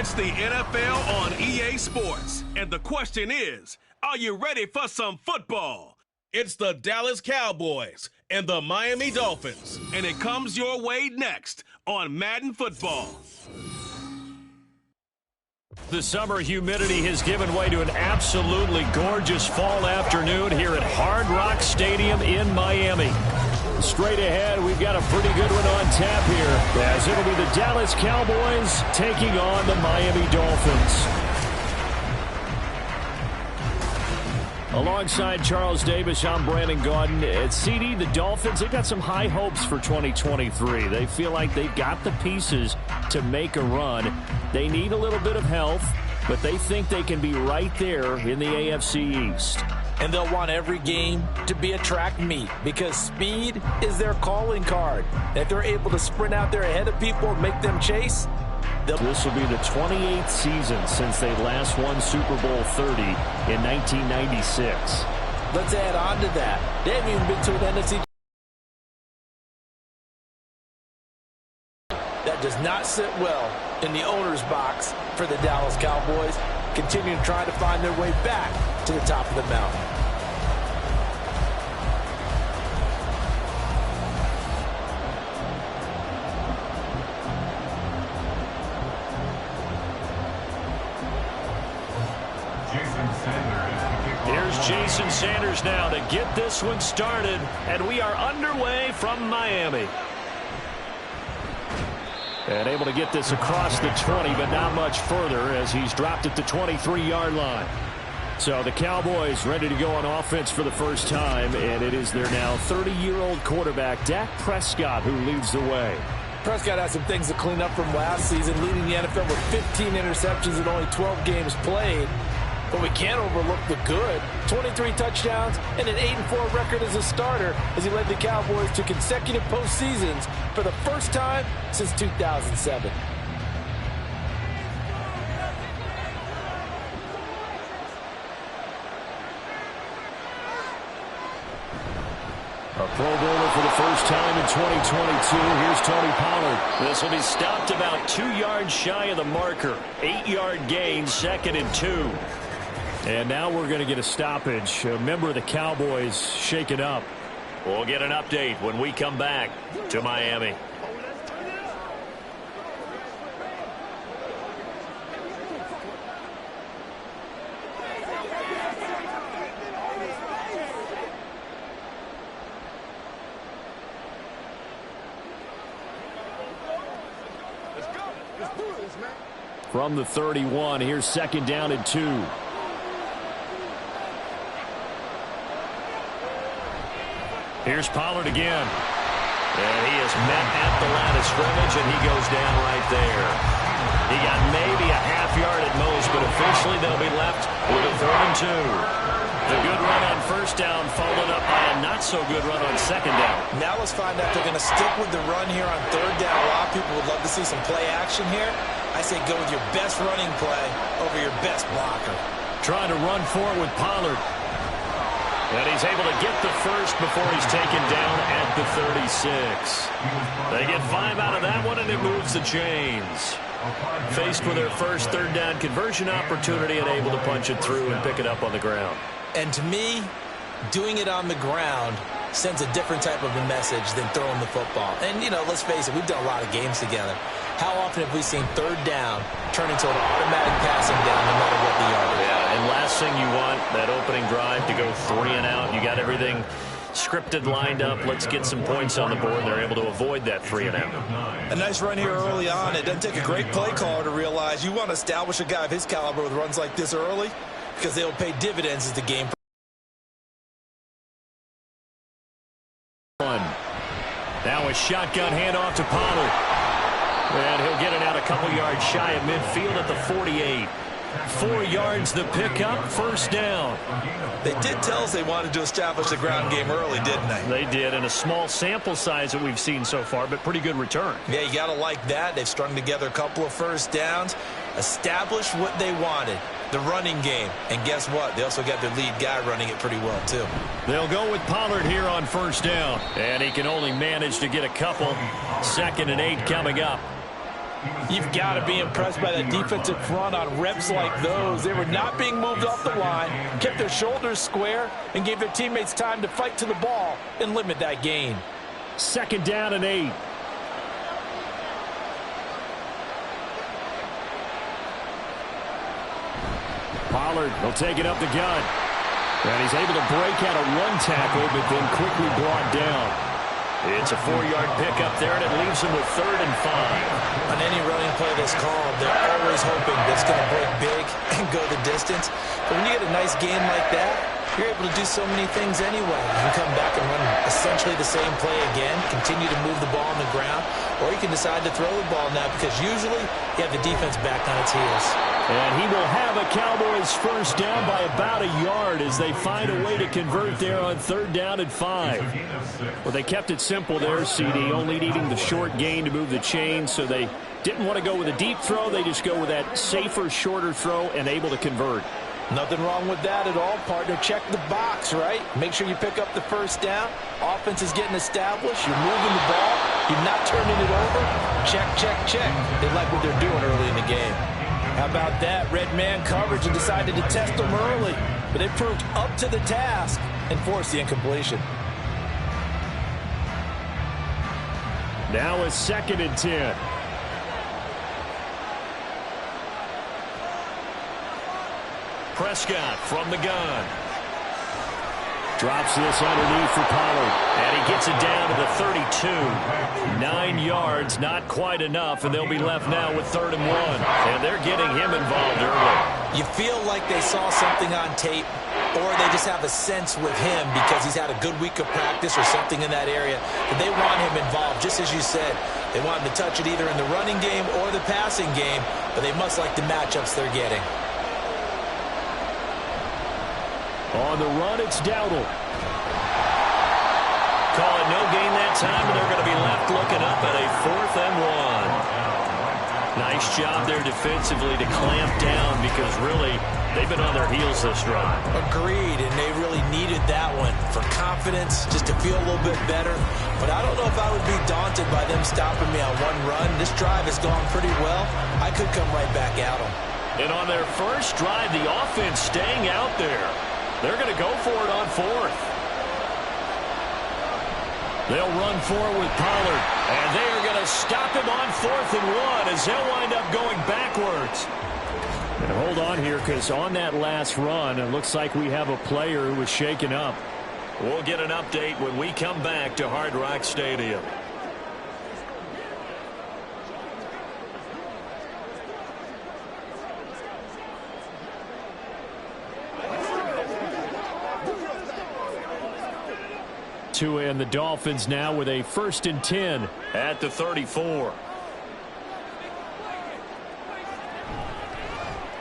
It's the NFL on EA Sports, and the question is, are you ready for some football? It's the Dallas Cowboys and the Miami Dolphins, and it comes your way next on Madden Football. The summer humidity has given way to an absolutely gorgeous fall afternoon here at Hard Rock Stadium in Miami. Straight ahead, we've got a pretty good one on tap here, as it'll be the Dallas Cowboys taking on the Miami Dolphins. Alongside Charles Davis, I'm Brandon Gaudin. At CD, the Dolphins, they've got some high hopes for 2023. They feel like they've got the pieces to make a run. They need a little bit of health, but they think they can be right there in the AFC East. And they'll want every game to be a track meet because speed is their calling card. If they're able to sprint out there ahead of people and make them chase, this will be the 28th season since they last won Super Bowl 30 in 1996. Let's add on to that. They haven't even been to an NFC. That does not sit well in the owner's box for the Dallas Cowboys, continuing trying to find their way back to the top of the mountain. Here's Jason Sanders now to get this one started, and we are underway from Miami. And able to get this across the 20, but not much further as he's dropped it to 23-yard line. So the Cowboys ready to go on offense for the first time, and it is their now 30-year-old quarterback, Dak Prescott, who leads the way. Prescott has some things to clean up from last season, leading the NFL with 15 interceptions and only 12 games played. But we can't overlook the good. 23 touchdowns and an 8-4 record as a starter as he led the Cowboys to consecutive postseasons for the first time since 2007. A Pro Bowler for the first time in 2022. Here's Tony Pollard. This will be stopped about 2 yards shy of the marker. 8-yard gain, 2nd and 2. And now we're going to get a stoppage. A member of the Cowboys shaken up. We'll get an update when we come back to Miami. From the 31, here's 2nd down and 2. Here's Pollard again. And he is met at the line of scrimmage, and he goes down right there. He got maybe a half yard at most, but officially they'll be left with a 3rd and 2. The good run on 1st down followed up by a not-so-good run on 2nd down. Now let's find out if they're going to stick with the run here on 3rd down. A lot of people would love to see some play action here. I say go with your best running play over your best blocker. Trying to run forward with Pollard. And he's able to get the first before he's taken down at the 36. They get 5 out of that one, and it moves the chains. Faced with their first 3rd down conversion opportunity and able to punch it through and pick it up on the ground. And to me, doing it on the ground sends a different type of a message than throwing the football. And, you know, let's face it, we've done a lot of games together. How often have we seen 3rd down turn into an automatic passing down no matter what the yard is? Yeah, and last thing you want, that opening drive to go 3 and out. You got everything scripted, lined up. Let's get some points on the board. They're able to avoid that 3 and out. A nice run here early on. It doesn't take a great play caller to realize you want to establish a guy of his caliber with runs like this early because they'll pay dividends as the game. Now a shotgun handoff to Pollard. And he'll get it out a couple yards shy of midfield at the 48. 4 yards the pickup, 1st down. They did tell us they wanted to establish the ground game early, didn't they? They did, in a small sample size that we've seen so far, but pretty good return. Yeah, you got to like that. They've strung together a couple of 1st downs, established what they wanted, the running game. And guess what? They also got their lead guy running it pretty well, too. They'll go with Pollard here on 1st down. And he can only manage to get a couple. 2nd and 8 coming up. You've got to be impressed by that defensive front on reps like those. They were not being moved off the line, kept their shoulders square, and gave their teammates time to fight to the ball and limit that gain. 2nd down and 8. Pollard will take it up the gut. And he's able to break out a run tackle, but then quickly brought down. It's a 4-yard pickup there, and it leaves him with 3rd and 5. On any running play that's called, they're always hoping that it's going to break big and go the distance. But when you get a nice gain like that, you're able to do so many things anyway. You can come back and run essentially the same play again, continue to move the ball on the ground, or you can decide to throw the ball now because usually you have the defense back on its heels. And he will have a Cowboys first down by about a yard as they find a way to convert there on 3rd down and 5. Well, they kept it simple there, CD, only needing the short gain to move the chains, so they didn't want to go with a deep throw. They just go with that safer, shorter throw and able to convert. Nothing wrong with that at all, partner. Check the box, right? Make sure you pick up the first down. Offense is getting established. You're moving the ball. You're not turning it over. Check, check, check. They like what they're doing early in the game. How about that? Red man coverage and decided to test them early. But they proved up to the task and forced the incompletion. Now it's 2nd and 10. Prescott from the gun. Drops this underneath for Pollard. And he gets it down to the 32. 9 yards, not quite enough, and they'll be left now with 3rd and 1. And they're getting him involved early. You feel like they saw something on tape, or they just have a sense with him because he's had a good week of practice or something in that area that they want him involved, just as you said. They want him to touch it either in the running game or the passing game, but they must like the matchups they're getting. On the run, it's Dowdle. Call it no gain that time, and they're going to be left looking up at a 4th and 1. Nice job there defensively to clamp down because really they've been on their heels this drive. Agreed, and they really needed that one for confidence, just to feel a little bit better. But I don't know if I would be daunted by them stopping me on one run. This drive has gone pretty well. I could come right back at them. And on their first drive, the offense staying out there. They're going to go for it on 4th. They'll run forward with Pollard, and they are going to stop him on 4th and 1 as they'll wind up going backwards. And hold on here because on that last run, it looks like we have a player who was shaken up. We'll get an update when we come back to Hard Rock Stadium. And the Dolphins now with a 1st and 10 at the 34.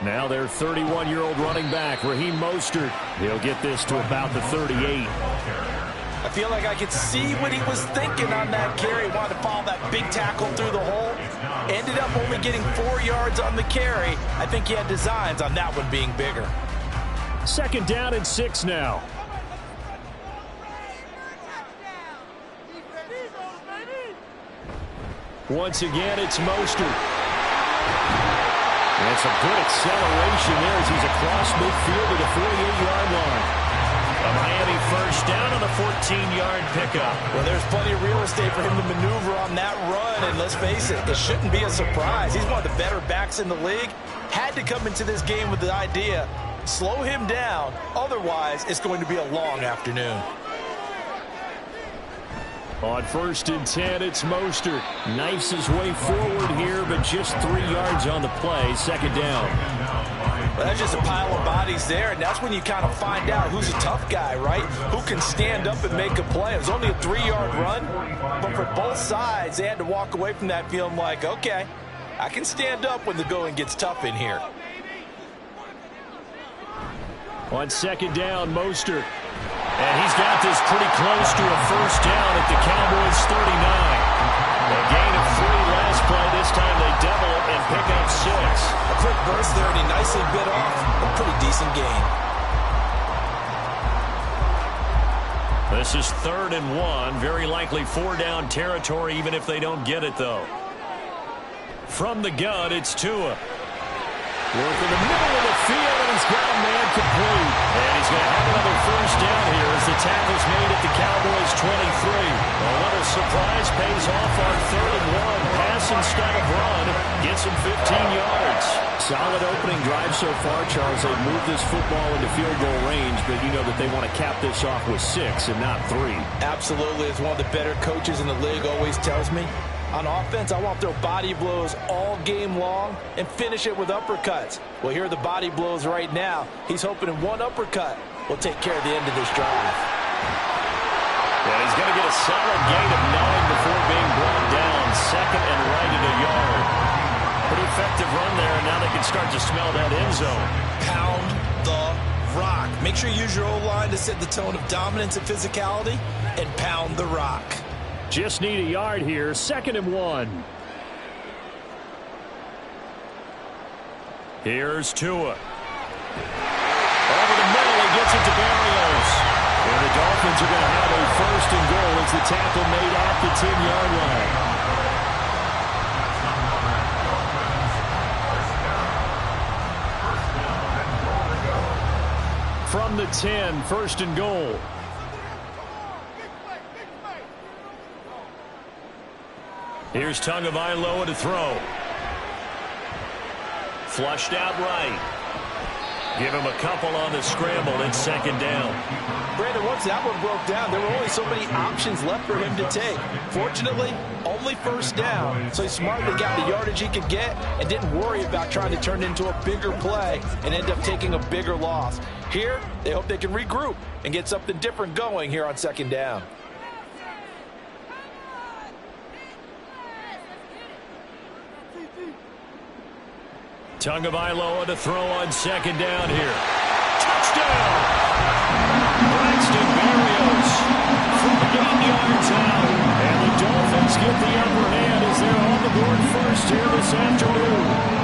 Now their 31-year-old running back, Raheem Mostert. He'll get this to about the 38. I feel like I could see what he was thinking on that carry. He wanted to follow that big tackle through the hole. Ended up only getting 4 yards on the carry. I think he had designs on that one being bigger. 2nd down and 6 now. Once again, it's Mostert. And it's a good acceleration there as he's across midfield to the 48-yard line. A Miami first down on a 14-yard pickup. Well, there's plenty of real estate for him to maneuver on that run, and let's face it, it shouldn't be a surprise. He's one of the better backs in the league. Had to come into this game with the idea, slow him down, otherwise it's going to be a long afternoon. On 1st and 10, it's Mostert. Knifes his way forward here, but just 3 yards on the play. 2nd down. Well, that's just a pile of bodies there, and that's when you kind of find out who's a tough guy, right? Who can stand up and make a play. It was only a 3-yard run, but for both sides, they had to walk away from that feeling like, okay, I can stand up when the going gets tough in here. On 2nd down, Mostert. And he's got this pretty close to a first down at the Cowboys' 39. A gain of 3 last play. This time they double it and pick up 6. A quick burst there, and he nicely bit off a pretty decent gain. This is 3rd and 1. Very likely 4-down territory, even if they don't get it, though. From the gun, it's Tua. Work in the middle of the field, and he's got a man complete. And he's going to have another first down here as the tackle's made at the Cowboys' 23. A little surprise pays off on 3rd and 1. Pass instead of run. Gets him 15 yards. Solid opening drive so far, Charles. They've moved this football into field goal range, but you know that they want to cap this off with 6 and not 3. Absolutely. As one of the better coaches in the league always tells me, on offense, I want to throw body blows all game long and finish it with uppercuts. Well, here are the body blows right now. He's hoping in one uppercut will take care of the end of this drive. And he's going to get a solid gain of 9 before being brought down. 2nd and right at a yard. Pretty effective run there, and now they can start to smell that end zone. Pound the rock. Make sure you use your O-line to set the tone of dominance and physicality, and pound the rock. Just need a yard here. 2nd and 1. Here's Tua. Over the middle, he gets it to Barrios. And the Dolphins are going to have a 1st and goal as the tackle made at the 10-yard line. From the 10, 1st and goal. Here's Tagovailoa to throw. Flushed out right. Give him a couple on the scramble. It's 2nd down. Brandon, once that one broke down, there were only so many options left for him to take. Fortunately, only 1st down, so he smartly got the yardage he could get and didn't worry about trying to turn it into a bigger play and end up taking a bigger loss. Here, they hope they can regroup and get something different going here on 2nd down. Tagovailoa to throw on 2nd down here. Touchdown! Braxton Berrios from 8 yards out. And the Dolphins get the upper hand as they're on the board first here this afternoon.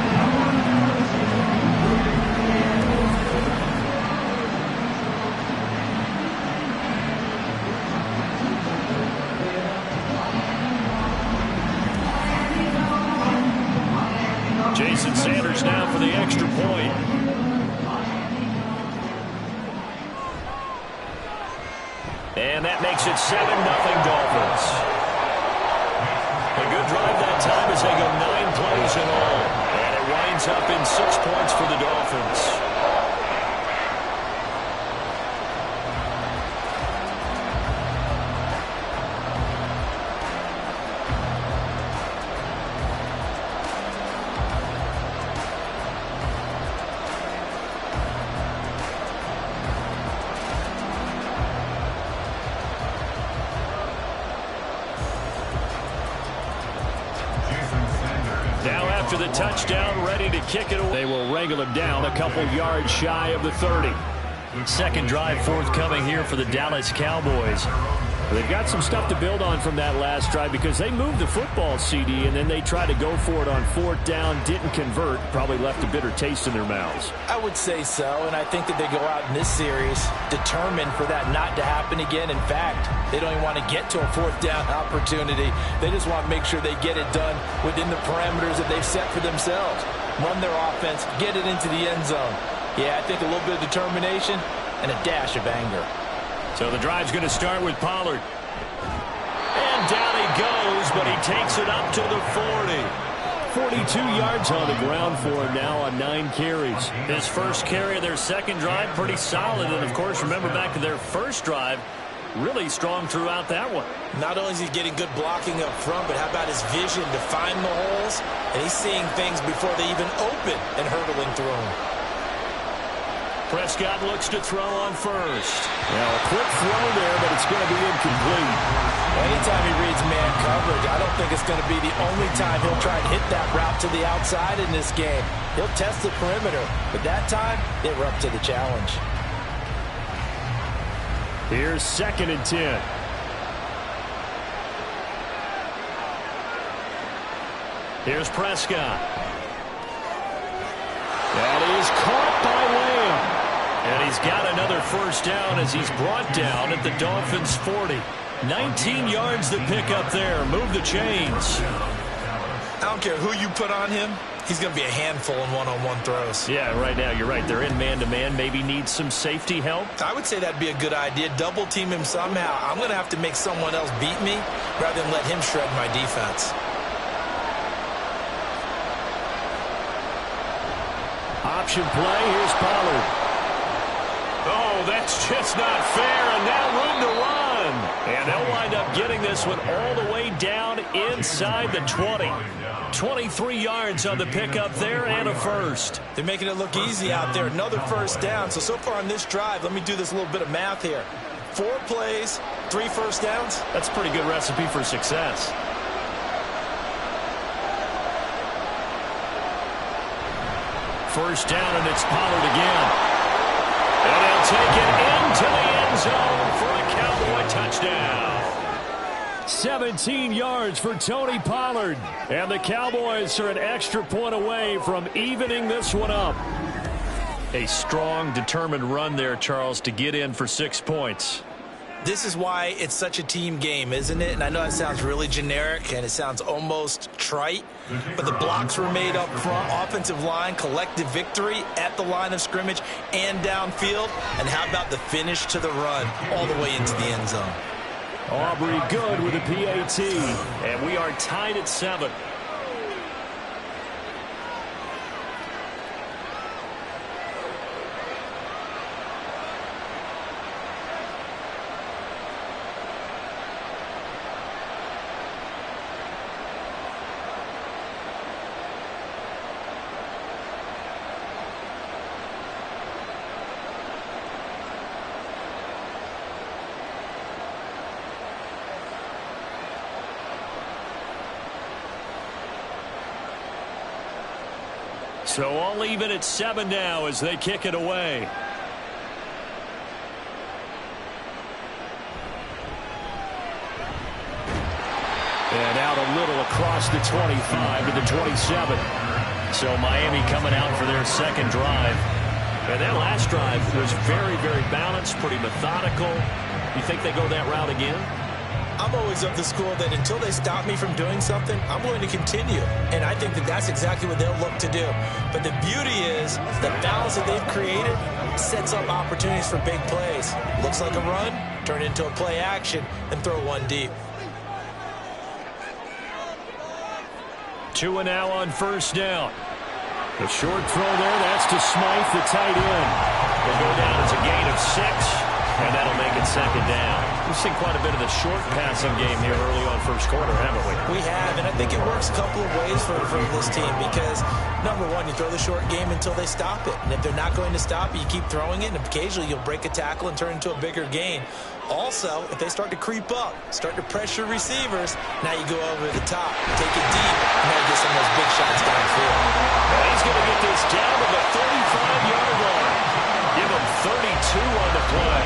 Jason Sanders now for the extra point. And that makes it 7-0 Dolphins. A good drive that time as they go 9 plays in all. And it winds up in 6 points for the Dolphins. After the touchdown, ready to kick it away. They will wrangle him down a couple yards shy of the 30. 2nd drive forthcoming here for the Dallas Cowboys. They've got some stuff to build on from that last drive because they moved the football, CD, and then they tried to go for it on 4th down, didn't convert, probably left a bitter taste in their mouths. I would say so, and I think that they go out in this series determined for that not to happen again. In fact, they don't even want to get to a 4th down opportunity. They just want to make sure they get it done within the parameters that they've set for themselves. Run their offense, get it into the end zone. Yeah, I think a little bit of determination and a dash of anger. So the drive's going to start with Pollard. And down he goes, but he takes it up to the 40. 42 yards on the ground for him now on 9 carries. His first carry of their 2nd drive, pretty solid. And, of course, remember back to their first drive, really strong throughout that one. Not only is he getting good blocking up front, but how about his vision to find the holes? And he's seeing things before they even open and hurtling through them. Prescott looks to throw on 1st. Well, a quick throw there, but it's going to be incomplete. Anytime he reads man coverage, I don't think it's going to be the only time he'll try and hit that route to the outside in this game. He'll test the perimeter, but that time, they were up to the challenge. Here's 2nd and 10. Here's Prescott. That is caught by Lamb. And he's got another first down as he's brought down at the Dolphins' 40. 19 yards to pick up there. Move the chains. I don't care who you put on him. He's going to be a handful in one-on-one throws. Yeah, right now you're right. They're in man-to-man. Maybe need some safety help. I would say that'd be a good idea. Double team him somehow. I'm going to have to make someone else beat me rather than let him shred my defense. Option play. Here's Pollard. Oh, that's just not fair. And now room to run. And they'll wind up getting this one all the way down inside the 20. 23 yards on the pickup there and a first. They're making it look easy out there. Another first down. So far on this drive, let me do this little bit of math here. 4 plays, 3 first downs. That's a pretty good recipe for success. First down, and it's Pollard again. And he'll take it into the end zone for a Cowboy touchdown. 17 yards for Tony Pollard. And the Cowboys are an extra point away from evening this one up. A strong, determined run there, Charles, to get in for 6 points. This is why it's such a team game, isn't it? And I know it sounds really generic and it sounds almost trite, but the blocks were made up front, offensive line, collective victory at the line of scrimmage and downfield. And how about the finish to the run all the way into the end zone? Aubrey good with a PAT, and we are tied at 7. So all even at 7 now as they kick it away. And out a little across the 25 to the 27. So Miami coming out for their second drive. And that last drive was very, very balanced, pretty methodical. You think they go that route again? I'm always of the school that until they stop me from doing something, I'm going to continue. And I think that that's exactly what they'll look to do. But the beauty is the balance that they've created sets up opportunities for big plays. Looks like a run, turn it into a play action, and throw one deep. 2 and now on first down. The short throw there, that's to Smythe, the tight end. Will go down as a gain of 6, and that'll make it second down. We've seen quite a bit of the short passing game here early on first quarter, haven't we? We have, and I think it works a couple of ways for this team because, number one, you throw the short game until they stop it. And if they're not going to stop it, you keep throwing it, and occasionally you'll break a tackle and turn it into a bigger gain. Also, if they start to creep up, start to pressure receivers, now you go over the top, take it deep, and now you get some of those big shots downfield. And he's going to get this down to the 35-yard line. Give him 32 on the play.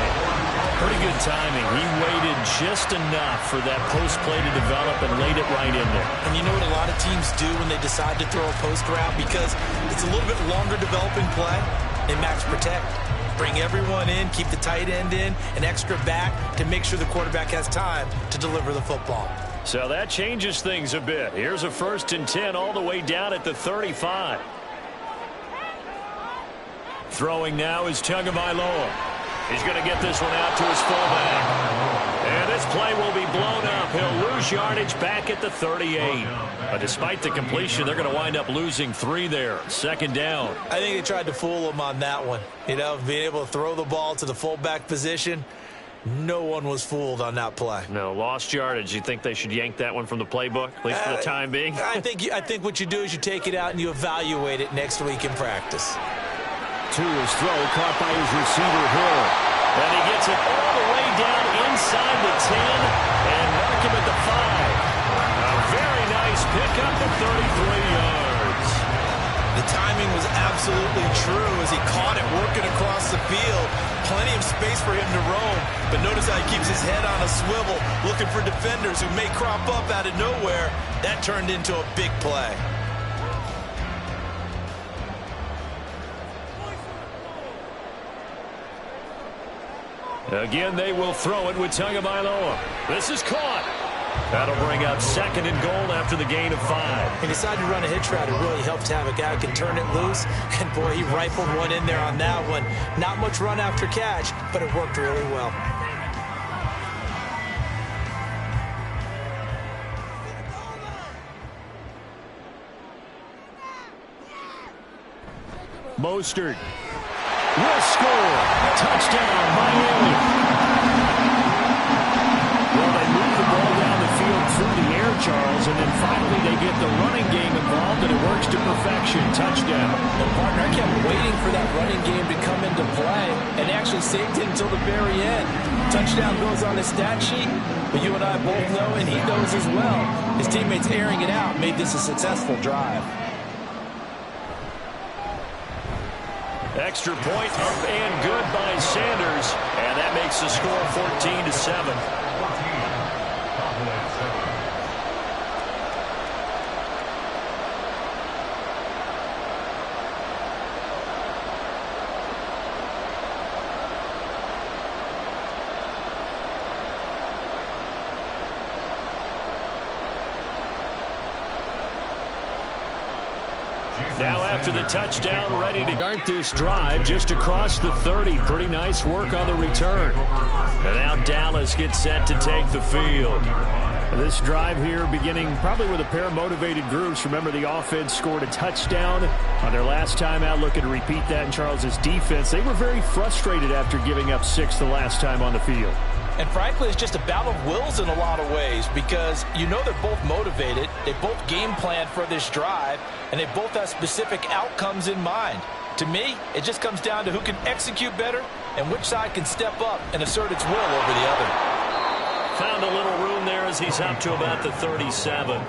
Pretty good timing. He waited just enough for that post play to develop and laid it right in there. And you know what a lot of teams do when they decide to throw a post route? Because it's a little bit longer developing play, they max protect. Bring everyone in, keep the tight end in, an extra back to make sure the quarterback has time to deliver the football. So that changes things a bit. Here's a 1st and 10 all the way down at the 35. Throwing now is Tagovailoa. He's going to get this one out to his fullback. And this play will be blown up. He'll lose yardage back at the 38. But despite the completion, they're going to wind up losing 3 there. Second down. I think they tried to fool him on that one. You know, being able to throw the ball to the fullback position. No one was fooled on that play. No, lost yardage. You think they should yank that one from the playbook, at least for the time being? I think what you do is you take it out and you evaluate it next week in practice. To his throw, caught by his receiver, Hill. And he gets it all the way down inside the 10 and mark him at the 5. A very nice pickup of 33 yards. The timing was absolutely true as he caught it working across the field. Plenty of space for him to roam. But notice how he keeps his head on a swivel, looking for defenders who may crop up out of nowhere. That turned into a big play. Again, they will throw it with Tagovailoa. This is caught. That'll bring up 2nd and goal after the gain of 5. He decided to run a hitch route. It really helped to have a guy who can turn it loose. And, boy, he rifled one in there on that one. Not much run after catch, but it worked really well. Mostert will score. Touchdown, Miami. Well, they move the ball down the field through the air, Charles, and then finally they get the running game involved, and it works to perfection. Touchdown. Well, partner, I kept waiting for that running game to come into play, and actually saved it until the very end. Touchdown goes on his stat sheet, but you and I both know, and he knows as well, his teammates airing it out made this a successful drive. Extra point up and good by Sanders, and that makes the score 14-7. Now after the touchdown, ready to start this drive just across the 30. Pretty nice work on the return. And now Dallas gets set to take the field. This drive here beginning probably with a pair of motivated groups. Remember, the offense scored a touchdown on their last time out. Looking to repeat that in Charles's defense. They were very frustrated after giving up 6 the last time on the field. And frankly, it's just a battle of wills in a lot of ways, because you know they're both motivated, they both game planned for this drive, and they both have specific outcomes in mind. To me, it just comes down to who can execute better and which side can step up and assert its will over the other. Found a little room there as he's up to about the 37.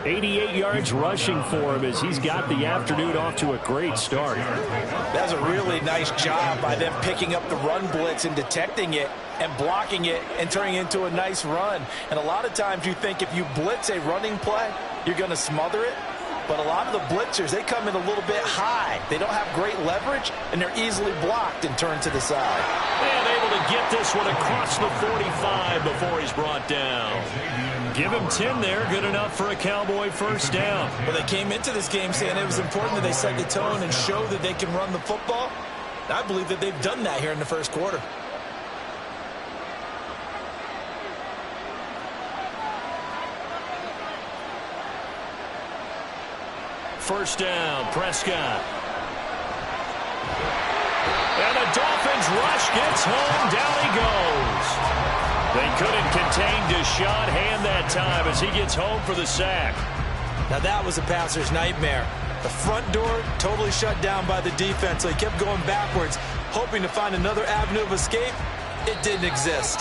88 yards rushing for him as he's got the afternoon off to a great start. That's a really nice job by them picking up the run blitz and detecting it and blocking it and turning it into a nice run. And a lot of times you think if you blitz a running play, you're going to smother it. But a lot of the blitzers, they come in a little bit high. They don't have great leverage, and they're easily blocked and turned to the side. And able to get this one across the 45 before he's brought down. Give him 10 there. Good enough for a Cowboy first down. Well, they came into this game saying it was important that they set the tone and show that they can run the football. I believe that they've done that here in the first quarter. First down, Prescott. And the Dolphins rush gets home. Down he goes. They couldn't contain Deshaun Hand that time as he gets home for the sack. Now that was a passer's nightmare. The front door totally shut down by the defense, so he kept going backwards, hoping to find another avenue of escape. It didn't exist.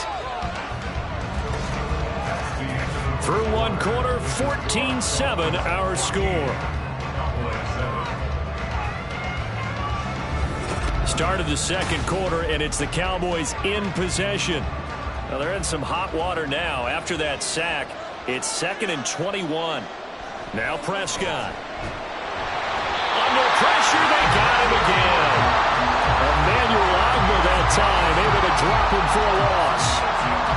Through one quarter, 14-7 our score. Start of the second quarter, and it's the Cowboys in possession. Now they're in some hot water now. After that sack, it's 2nd and 21. Now Prescott. Under pressure, they got him again. Emmanuel Agba that time, able to drop him for a loss.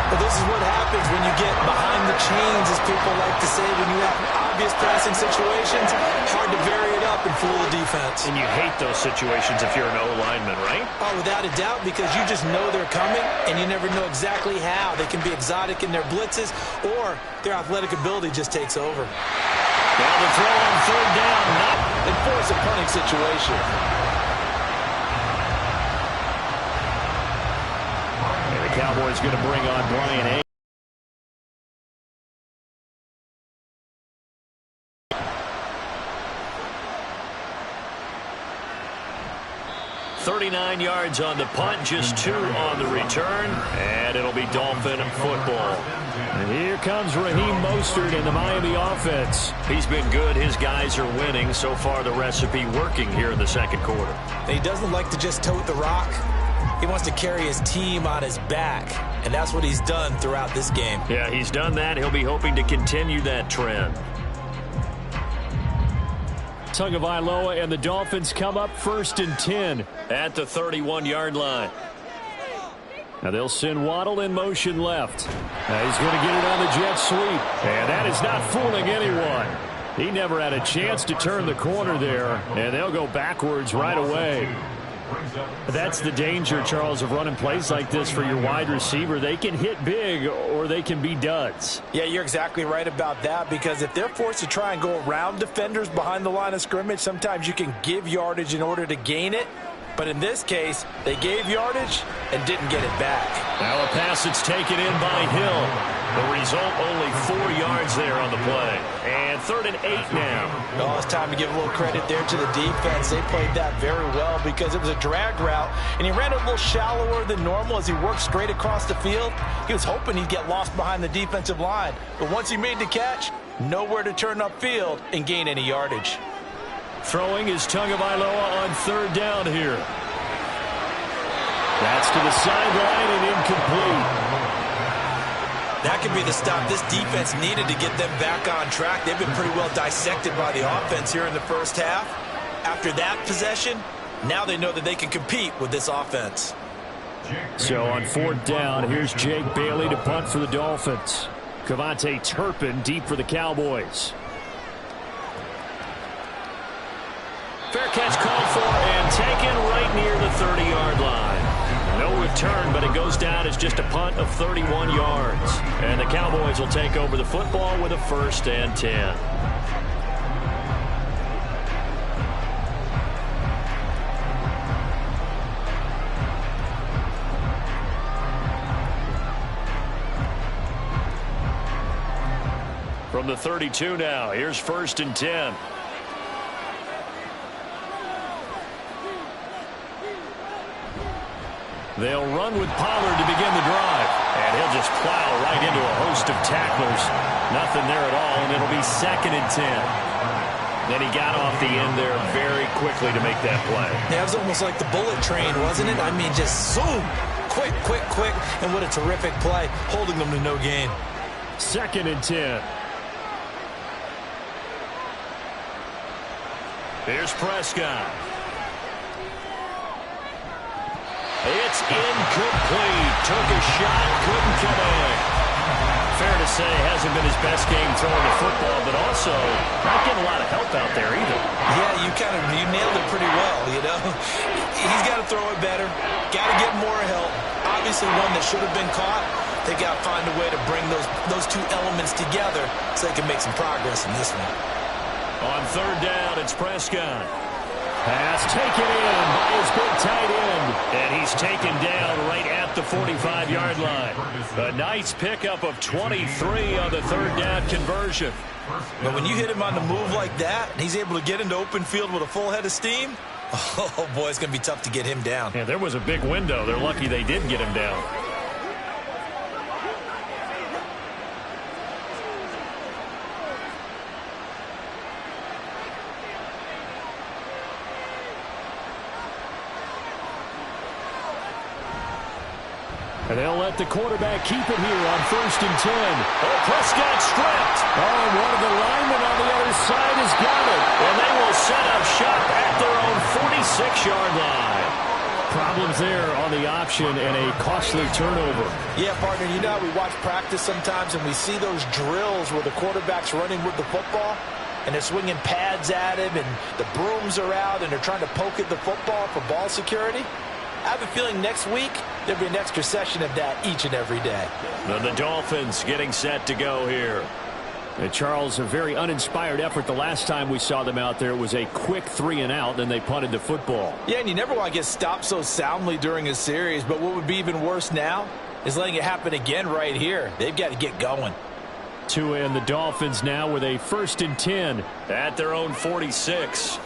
But this is what happens when you get behind the chains, as people like to say, when you have obvious passing situations. Hard to vary it up and fool the defense. And you hate those situations if you're an O-lineman, right? Oh, without a doubt, because you just know they're coming, and you never know exactly how. They can be exotic in their blitzes, or their athletic ability just takes over. Now the throw on third down. And force a punting situation. And the Cowboys going to bring on Brian A. 39 yards on the punt, just 2 on the return, and it'll be Dolphin football. And here comes Raheem Mostert in the Miami offense. He's been good. His guys are winning. So far, the recipe working here in the second quarter. He doesn't like to just tote the rock. He wants to carry his team on his back, and that's what he's done throughout this game. Yeah, he's done that. He'll be hoping to continue that trend. Tagovailoa and the Dolphins come up 1st and 10 at the 31-yard line. Now they'll send Waddle in motion left. Now he's going to get it on the jet sweep. And that is not fooling anyone. He never had a chance to turn the corner there. And they'll go backwards right away. That's the danger, Charles, of running plays like this for your wide receiver. They can hit big or they can be duds. Yeah, you're exactly right about that, because if they're forced to try and go around defenders behind the line of scrimmage, sometimes you can give yardage in order to gain it. But in this case, they gave yardage and didn't get it back. Now a pass that's taken in by Hill. The result, only 4 yards there on the play. And 3rd and 8 now. Oh, it's time to give a little credit there to the defense. They played that very well because it was a drag route, and he ran it a little shallower than normal as he worked straight across the field. He was hoping he'd get lost behind the defensive line. But once he made the catch, nowhere to turn upfield and gain any yardage. Throwing is Tagovailoa on 3rd down here. That's to the sideline and incomplete. That could be the stop this defense needed to get them back on track. They've been pretty well dissected by the offense here in the first half. After that possession, now they know that they can compete with this offense. So on 4th down, here's Jake Bailey to punt for the Dolphins. Kavontae Turpin deep for the Cowboys. Fair catch called for and taken right near the 30-yard line. No return, but it goes down as just a punt of 31 yards. And the Cowboys will take over the football with a 1st and 10. From the 32 now, here's 1st and 10. They'll run with Pollard to begin the drive. And he'll just plow right into a host of tacklers. Nothing there at all, and it'll be 2nd and 10. Then he got off the end there very quickly to make that play. Yeah, it was almost like the bullet train, wasn't it? I mean, just zoom. Quick, quick, quick. And what a terrific play, holding them to no gain. 2nd and 10. Here's Prescott. It's incomplete. Took a shot, couldn't connect. Fair to say, hasn't been his best game throwing the football, but also not getting a lot of help out there either. Yeah, you nailed it pretty well, you know. He's got to throw it better. Got to get more help. Obviously one that should have been caught. They got to find a way to bring those two elements together so they can make some progress in this one. On 3rd down, it's Prescott. Pass taken in by his big tight end. And he's taken down right at the 45-yard line. A nice pickup of 23 on the 3rd down conversion. But when you hit him on the move like that, and he's able to get into open field with a full head of steam, oh, boy, it's going to be tough to get him down. Yeah, there was a big window. They're lucky they did get him down. And they'll let the quarterback keep it here on 1st and 10. Oh, Prescott stripped. Oh, and one of the linemen on the other side has got it. And they will set up shop at their own 46-yard line. Problems there on the option and a costly turnover. Yeah, partner, you know how we watch practice sometimes and we see those drills where the quarterback's running with the football and they're swinging pads at him and the brooms are out and they're trying to poke at the football for ball security. I have a feeling next week there'll be an extra session of that each and every day. And the Dolphins getting set to go here. And Charles, a very uninspired effort the last time we saw them out there. It was a quick 3 and out, then they punted the football. Yeah, and you never want to get stopped so soundly during a series, but what would be even worse now is letting it happen again right here. They've got to get going. Tua and the Dolphins now with a 1st and 10 at their own 46.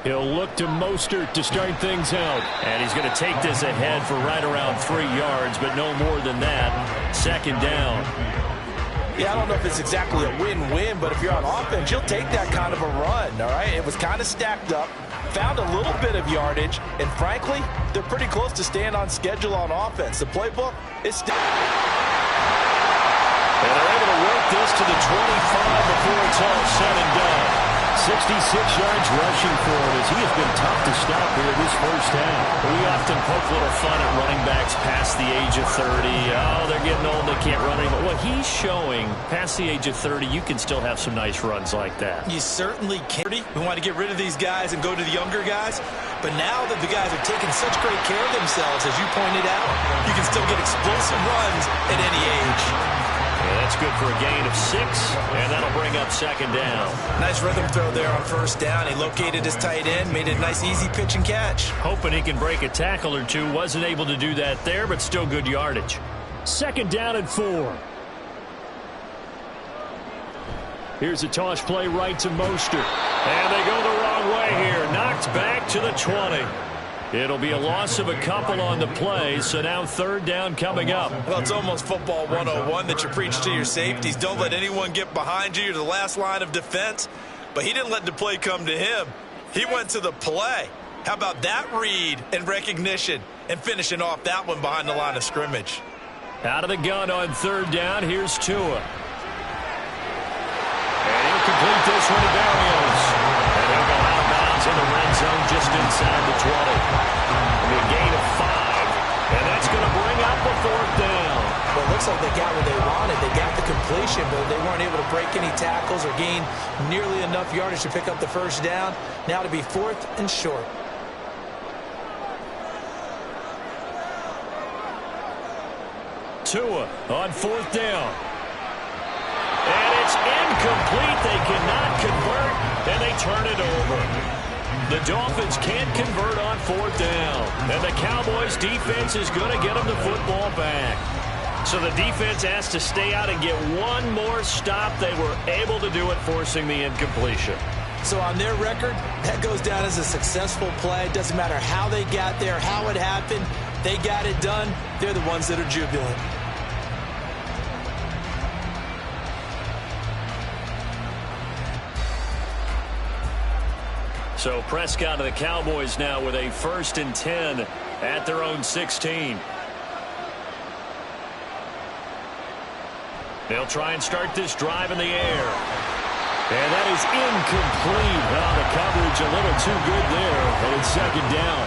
He'll look to Mostert to start things out. And he's going to take this ahead for right around 3 yards, but no more than that. 2nd down. Yeah, I don't know if it's exactly a win-win, but if you're on offense, you'll take that kind of a run, all right? It was kind of stacked up, found a little bit of yardage, and frankly, they're pretty close to staying on schedule on offense. The playbook is still... And they're able to work this to the 25 before it's all said and done. 66 yards rushing for him as he has been tough to stop here this first half. We often poke a little fun at running backs past the age of 30. Oh, they're getting old, they can't run anymore. Well, he's showing past the age of 30, you can still have some nice runs like that. You certainly can. We want to get rid of these guys and go to the younger guys. But now that the guys are taking such great care of themselves, as you pointed out, you can still get explosive runs at any age. Yeah, that's good for a gain of 6, and that'll bring up second down. Nice rhythm throw there on first down. He located his tight end, made it a nice easy pitch and catch. Hoping he can break a tackle or two. Wasn't able to do that there, but still good yardage. Second down and 4. Here's a toss play right to Mostert. And they go the wrong way here. Knocked back to the 20. It'll be a loss of a couple on the play, so now third down coming up. Well, it's almost football 101 that you preach to your safeties. Don't let anyone get behind you. You're the last line of defense. But he didn't let the play come to him. He went to the play. How about that read and recognition and finishing off that one behind the line of scrimmage? Out of the gun on third down, here's Tua. And he'll complete this one to Barrios. And he'll go out of bounds in the red zone just inside the 20. It'll be a gain of 5. And that's going to bring up a fourth down. Well, it looks like they got what they wanted. They got the completion, but they weren't able to break any tackles or gain nearly enough yardage to pick up the first down. Now to be fourth and short. Tua on fourth down. And it's incomplete. They cannot convert, and they turn it over. The Dolphins can't convert on fourth down. And the Cowboys defense is going to get them the football back. So the defense has to stay out and get one more stop. They were able to do it, forcing the incompletion. So on their record, that goes down as a successful play. It doesn't matter how they got there, how it happened. They got it done. They're the ones that are jubilant. So Prescott of the Cowboys now with a 1st and 10 at their own 16. They'll try and start this drive in the air. And that is incomplete. Well, the coverage a little too good there, and it's second down.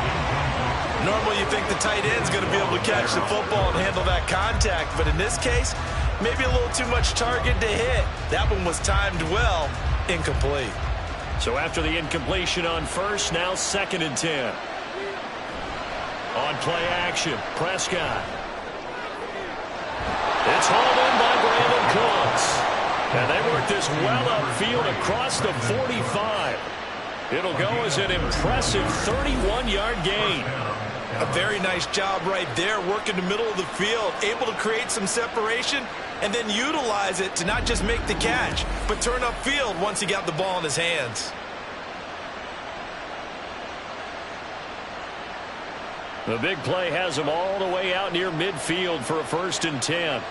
Normally you think the tight end's going to be able to catch the football and handle that contact, but in this case, maybe a little too much target to hit. That one was timed well, incomplete. So after the incompletion on first, now 2nd and 10. On play action, Prescott. It's hauled in by Brandon Cooks. And they work this well upfield across the 45. It'll go as an impressive 31-yard gain. A very nice job right there, working the middle of the field, able to create some separation, and then utilize it to not just make the catch, but turn upfield once he got the ball in his hands. The big play has him all the way out near midfield for a 1st and 10.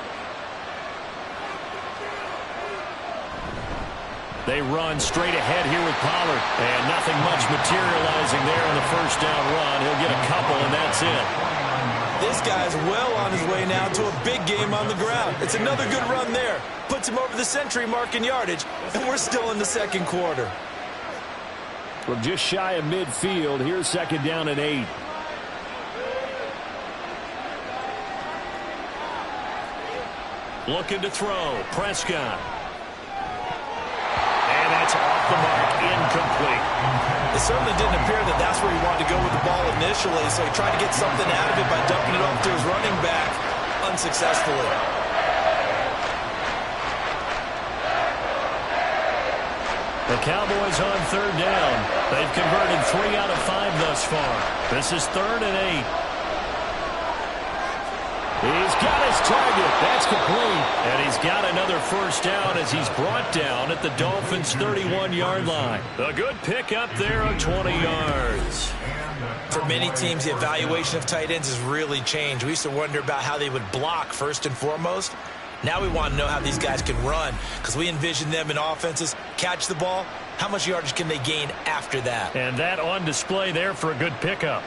They run straight ahead here with Pollard. And nothing much materializing there on the first down run. He'll get a couple, and that's it. This guy's well on his way now to a big game on the ground. It's another good run there. Puts him over the century mark in yardage, and we're still in the second quarter. From just shy of midfield, here's 2nd down and 8. Looking to throw. Prescott. And that's off the mark. Incomplete. It certainly didn't appear that that's where he wanted to go with the ball initially, so he tried to get something out of it by dumping it off to his running back unsuccessfully. The Cowboys on third down. They've converted 3 out of 5 thus far. This is 3rd and 8. He's got his target. That's complete. And he's got another first down as he's brought down at the Dolphins' 31-yard line. A good pickup there of 20 yards. For many teams, the evaluation of tight ends has really changed. We used to wonder about how they would block first and foremost. Now we want to know how these guys can run, because we envision them in offenses catch the ball. How much yardage can they gain after that? And that on display there for a good pickup.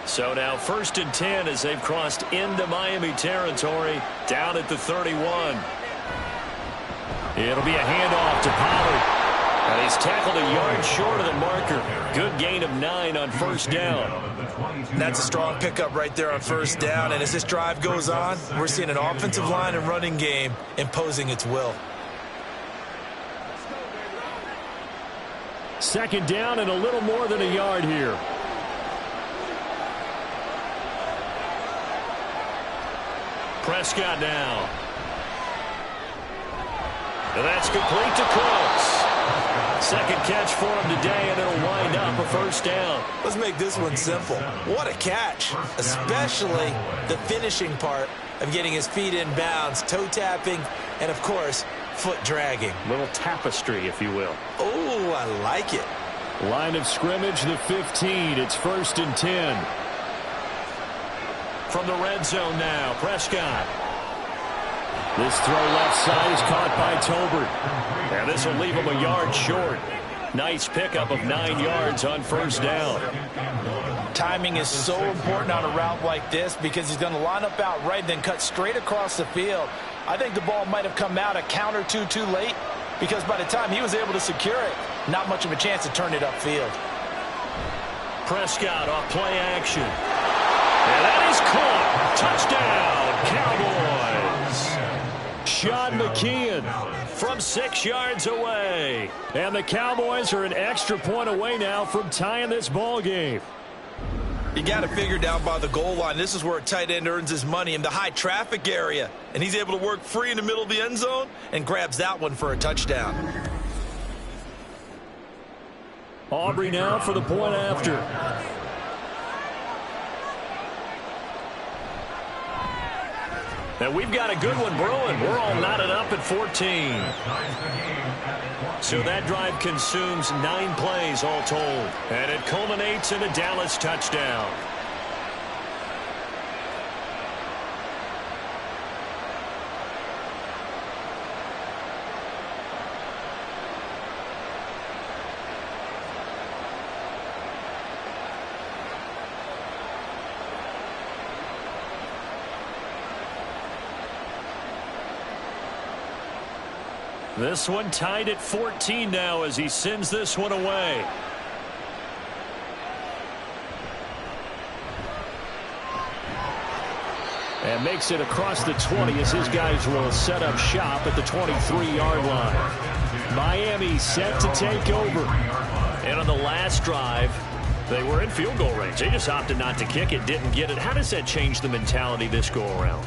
So now 1st and 10 as they've crossed into Miami territory down at the 31. It'll be a handoff to Pollard. And he's tackled a yard short of the marker. Good gain of 9 on first down. And that's a strong pickup right there on first down. And as this drive goes on, we're seeing an offensive line and running game imposing its will. Second down and a little more than a yard here. Prescott now. And that's complete to Cooks. Second catch for him today, and it'll wind up a first down. Let's make this one simple. What a catch, especially the finishing part of getting his feet in bounds, toe tapping, and, of course, foot dragging. Little tapestry, if you will. Oh, I like it. Line of scrimmage, the 15. It's 1st and 10. From the red zone now, Prescott. This throw left side is caught by Tolbert. And this will leave him a yard short. Nice pickup of 9 yards on first down. Timing is so important on a route like this because he's going to line up out right and then cut straight across the field. I think the ball might have come out a count or two too late because by the time he was able to secure it, not much of a chance to turn it upfield. Prescott off play action. And that is caught. Touchdown, Cowboys. Sean McKeon from 6 yards away. And the Cowboys are an extra point away now from tying this ball game. You got to figure down by the goal line. This is where a tight end earns his money in the high traffic area. And he's able to work free in the middle of the end zone and grabs that one for a touchdown. Aubrey now for the point after. And we've got a good one brewing. We're all knotted up at 14. So that drive consumes 9 plays all told. And it culminates in a Dallas touchdown. This one tied at 14 now as he sends this one away. And makes it across the 20 as his guys will set up shop at the 23-yard line. Miami set to take over. And on the last drive, they were in field goal range. They just opted not to kick it, didn't get it. How does that change the mentality this go-around?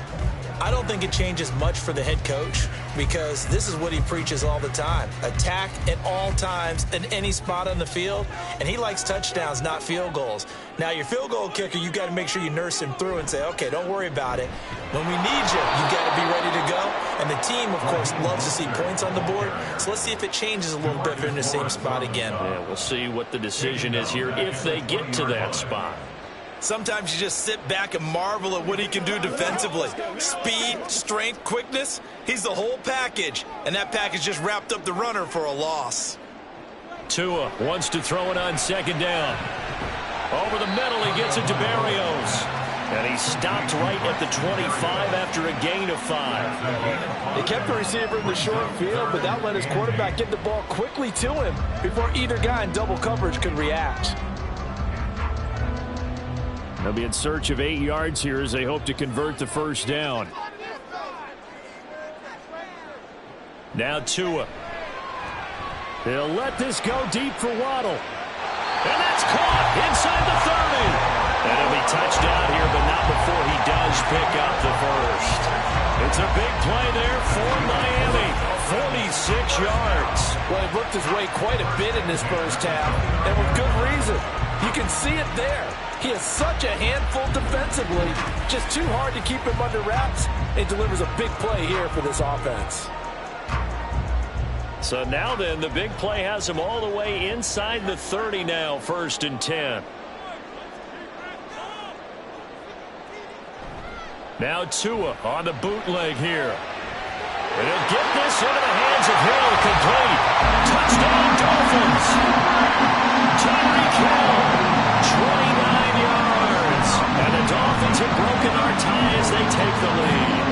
I don't think it changes much for the head coach because this is what he preaches all the time. Attack at all times in any spot on the field, and he likes touchdowns, not field goals. Now, your field goal kicker, you got to make sure you nurse him through and say, okay, don't worry about it. When we need you, you got to be ready to go. And the team, of course, loves to see points on the board. So let's see if it changes a little bit if they're in the same spot again. Yeah, we'll see what the decision is here if they get to that spot. Sometimes you just sit back and marvel at what he can do defensively. Speed, strength, quickness, he's the whole package. And that package just wrapped up the runner for a loss. Tua wants to throw it on second down. Over the middle, he gets it to Barrios. And he stopped right at the 25 after a gain of 5. They kept the receiver in the short field, but that let his quarterback get the ball quickly to him before either guy in double coverage could react. They'll be in search of 8 yards here as they hope to convert the first down. Now Tua. They'll let this go deep for Waddle. And that's caught inside the 30. And it'll be touchdown here, but not before he does pick up the first. It's a big play there for Miami. 46 yards. Well, he worked his way quite a bit in this first half, and with good reason. You can see it there. He is such a handful defensively. Just too hard to keep him under wraps. It delivers a big play here for this offense. So now then, the big play has him all the way inside the 30 now, 1st and 10. Now Tua on the bootleg here. And he'll get this into the hands of Hill, complete. Touchdown, Dolphins. Tyreek Hill, 29 yards. And the Dolphins have broken our tie as they take the lead.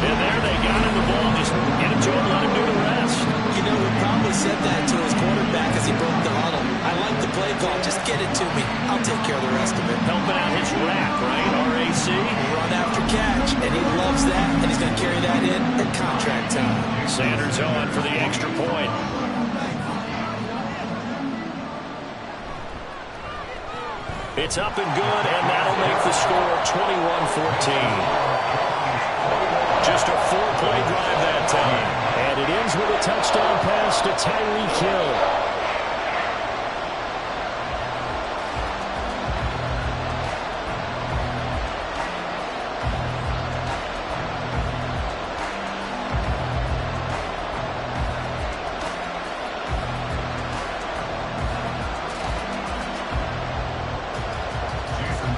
And there they got him the ball. Just get it to him, let him do the rest. You know, we probably said that call. Just get it to me. I'll take care of the rest of it. Helping out his rack, right? RAC. Run after catch, and he loves that, and he's going to carry that in at contract time. Sanders on for the extra point. It's up and good, and that'll make the score 21-14. Just a 4-play drive that time. And it ends with a touchdown pass to Tyreek Hill.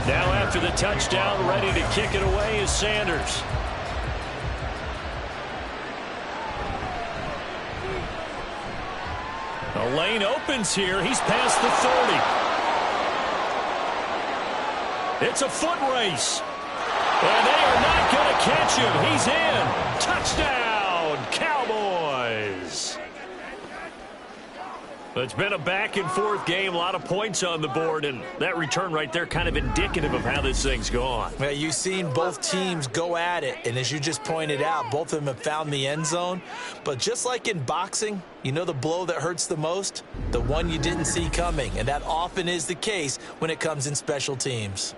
Now after the touchdown, ready to kick it away is Sanders. The lane opens here. He's past the 30. It's a foot race. And they are not going to catch him. He's in. Touchdown, Cowboys. It's been a back-and-forth game, a lot of points on the board, and that return right there kind of indicative of how this thing's gone. Well, you've seen both teams go at it, and as you just pointed out, both of them have found the end zone. But just like in boxing, you know the blow that hurts the most? The one you didn't see coming, and that often is the case when it comes in special teams.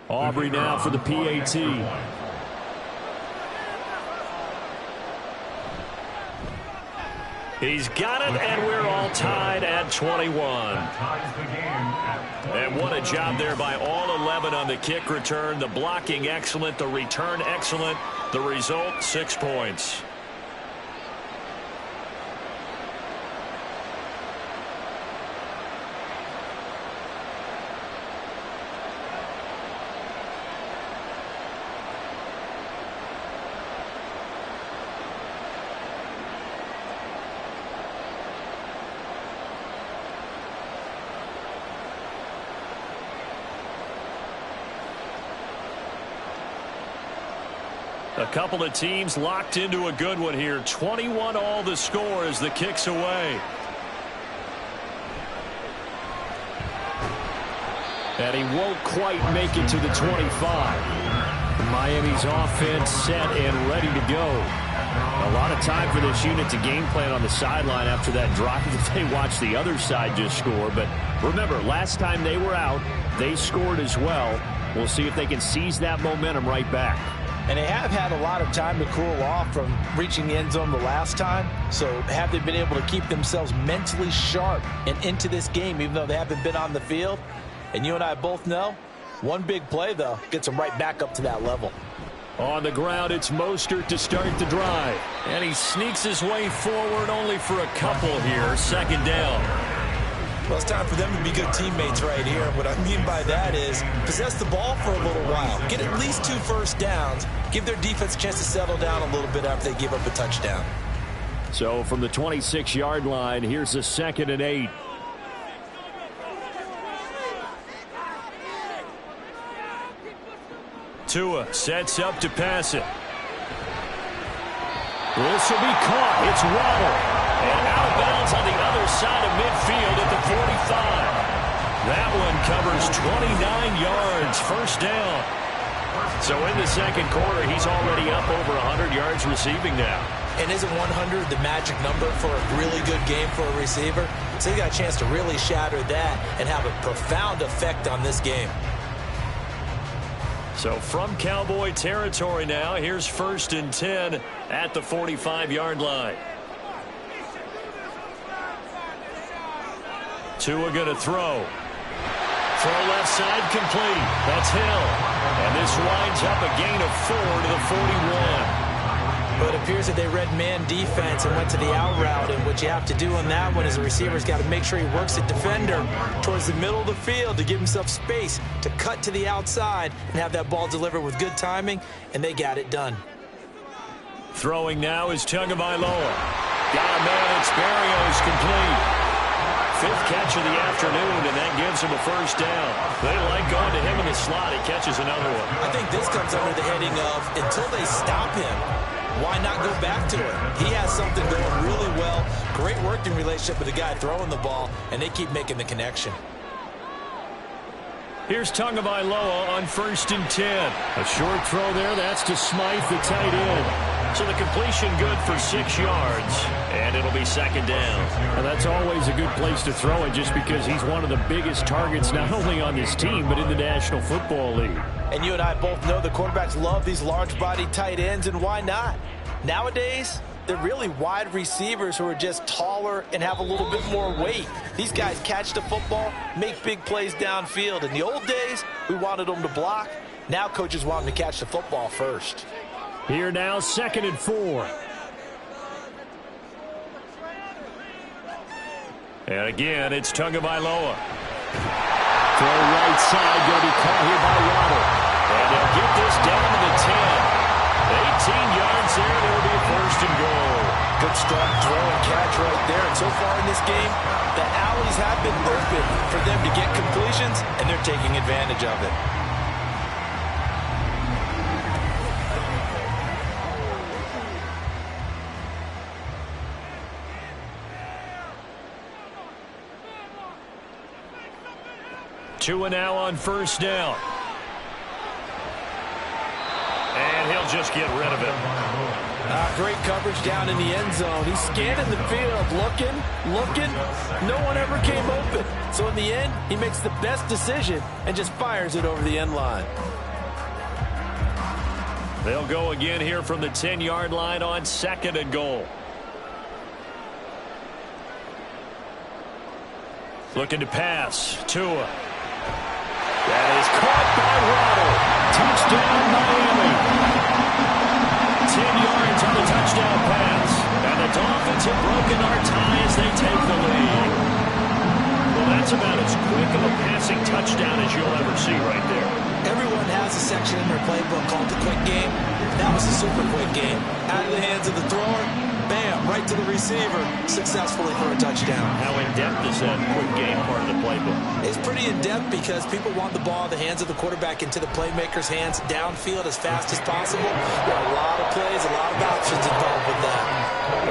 Aubrey now for the PAT. He's got it, and we're all tied at 21. And what a job there by all 11 on the kick return. The blocking excellent, the return excellent. The result, 6 points. A couple of teams locked into a good one here. 21 all the score as the kick's away. And he won't quite make it to the 25. Miami's offense set and ready to go. A lot of time for this unit to game plan on the sideline after that drive that they watched the other side just score. But remember, last time they were out, they scored as well. We'll see if they can seize that momentum right back. And they have had a lot of time to cool off from reaching the end zone the last time. So have they been able to keep themselves mentally sharp and into this game, even though they haven't been on the field? And you and I both know, one big play, though, gets them right back up to that level. On the ground, it's Mostert to start the drive. And he sneaks his way forward only for a couple here. Second down. Well, it's time for them to be good teammates right here. What I mean by that is possess the ball for a little while. Get at least 2 first downs. Give their defense a chance to settle down a little bit after they give up a touchdown. So from the 26-yard line, here's a 2nd and 8. Tua sets up to pass it. This will be caught. It's Waddle. And out of bounds on the other side of midfield at the 45. That one covers 29 yards. First down. So in the second quarter, he's already up over 100 yards receiving now. And isn't 100 the magic number for a really good game for a receiver? So he got a chance to really shatter that and have a profound effect on this game. So from Cowboy territory now, here's 1st and 10 at the 45-yard line. Tua going to throw. Throw left side complete. That's Hill. And this winds up a gain of 4 to the 41. But it appears that they read man defense and went to the out route. And what you have to do on that one is the receiver's got to make sure he works the defender towards the middle of the field to give himself space to cut to the outside and have that ball delivered with good timing. And they got it done. Throwing now is Tagovailoa. Got a man. It's Berrios complete. Fifth catch of the afternoon, and that gives him a first down. They like going to him in the slot. He catches another one. I think this comes under the heading of until they stop him, why not go back to it? He has something going really well. Great working relationship with the guy throwing the ball, and they keep making the connection. Here's Tagovailoa on 1st and 10. A short throw there. That's to Smythe, the tight end. So the completion good for 6 yards, and it'll be 2nd down. Well, that's always a good place to throw it just because he's one of the biggest targets not only on this team but in the National Football League. And you and I both know the quarterbacks love these large-bodied tight ends, and why not? Nowadays, they're really wide receivers who are just taller and have a little bit more weight. These guys catch the football, make big plays downfield. In the old days, we wanted them to block. Now coaches want them to catch the football first. Here now, 2nd and 4. And again, it's Tagovailoa. Throw right side, going to be caught here by Waddle. And they'll get this down to the 10. 18 yards there, and it'll be a 1st and goal. Good strong throw and catch right there. And so far in this game, the alleys have been open for them to get completions, and they're taking advantage of it. Tua now on 1st down. And he'll just get rid of it. Great coverage down in the end zone. He's scanning the field, looking. No one ever came open. So in the end, he makes the best decision and just fires it over the end line. They'll go again here from the 10-yard line on 2nd and goal. Looking to pass. Tua. That is caught by Waddle. Touchdown, Miami. 10 yards on the touchdown pass. And the Dolphins have broken our tie as they take the lead. Well, that's about as quick of a passing touchdown as you'll ever see right there. Everyone has a section in their playbook called the quick game. That was a super quick game. Out of the hands of the thrower, bam, right to the receiver, successfully for a touchdown. How in-depth is that quick game part of the playbook? It's pretty in-depth because people want the ball in the hands of the quarterback into the playmaker's hands downfield as fast as possible. There are a lot of plays, a lot of options involved with that.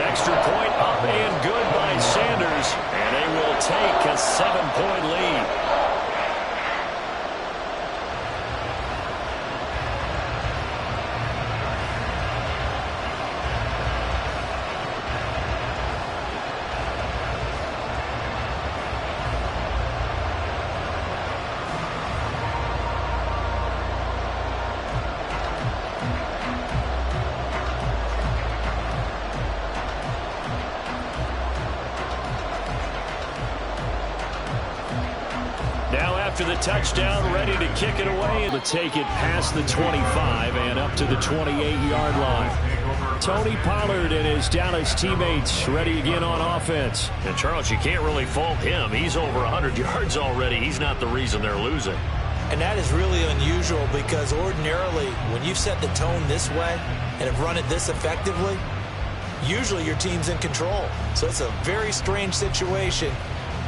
Extra point up and good by Sanders, and they will take a 7-point lead. After the touchdown, ready to kick it away. To take it past the 25 and up to the 28-yard line. Tony Pollard and his Dallas teammates ready again on offense. And Charles, you can't really fault him. He's over 100 yards already. He's not the reason they're losing. And that is really unusual because ordinarily when you've set the tone this way and have run it this effectively, usually your team's in control. So it's a very strange situation.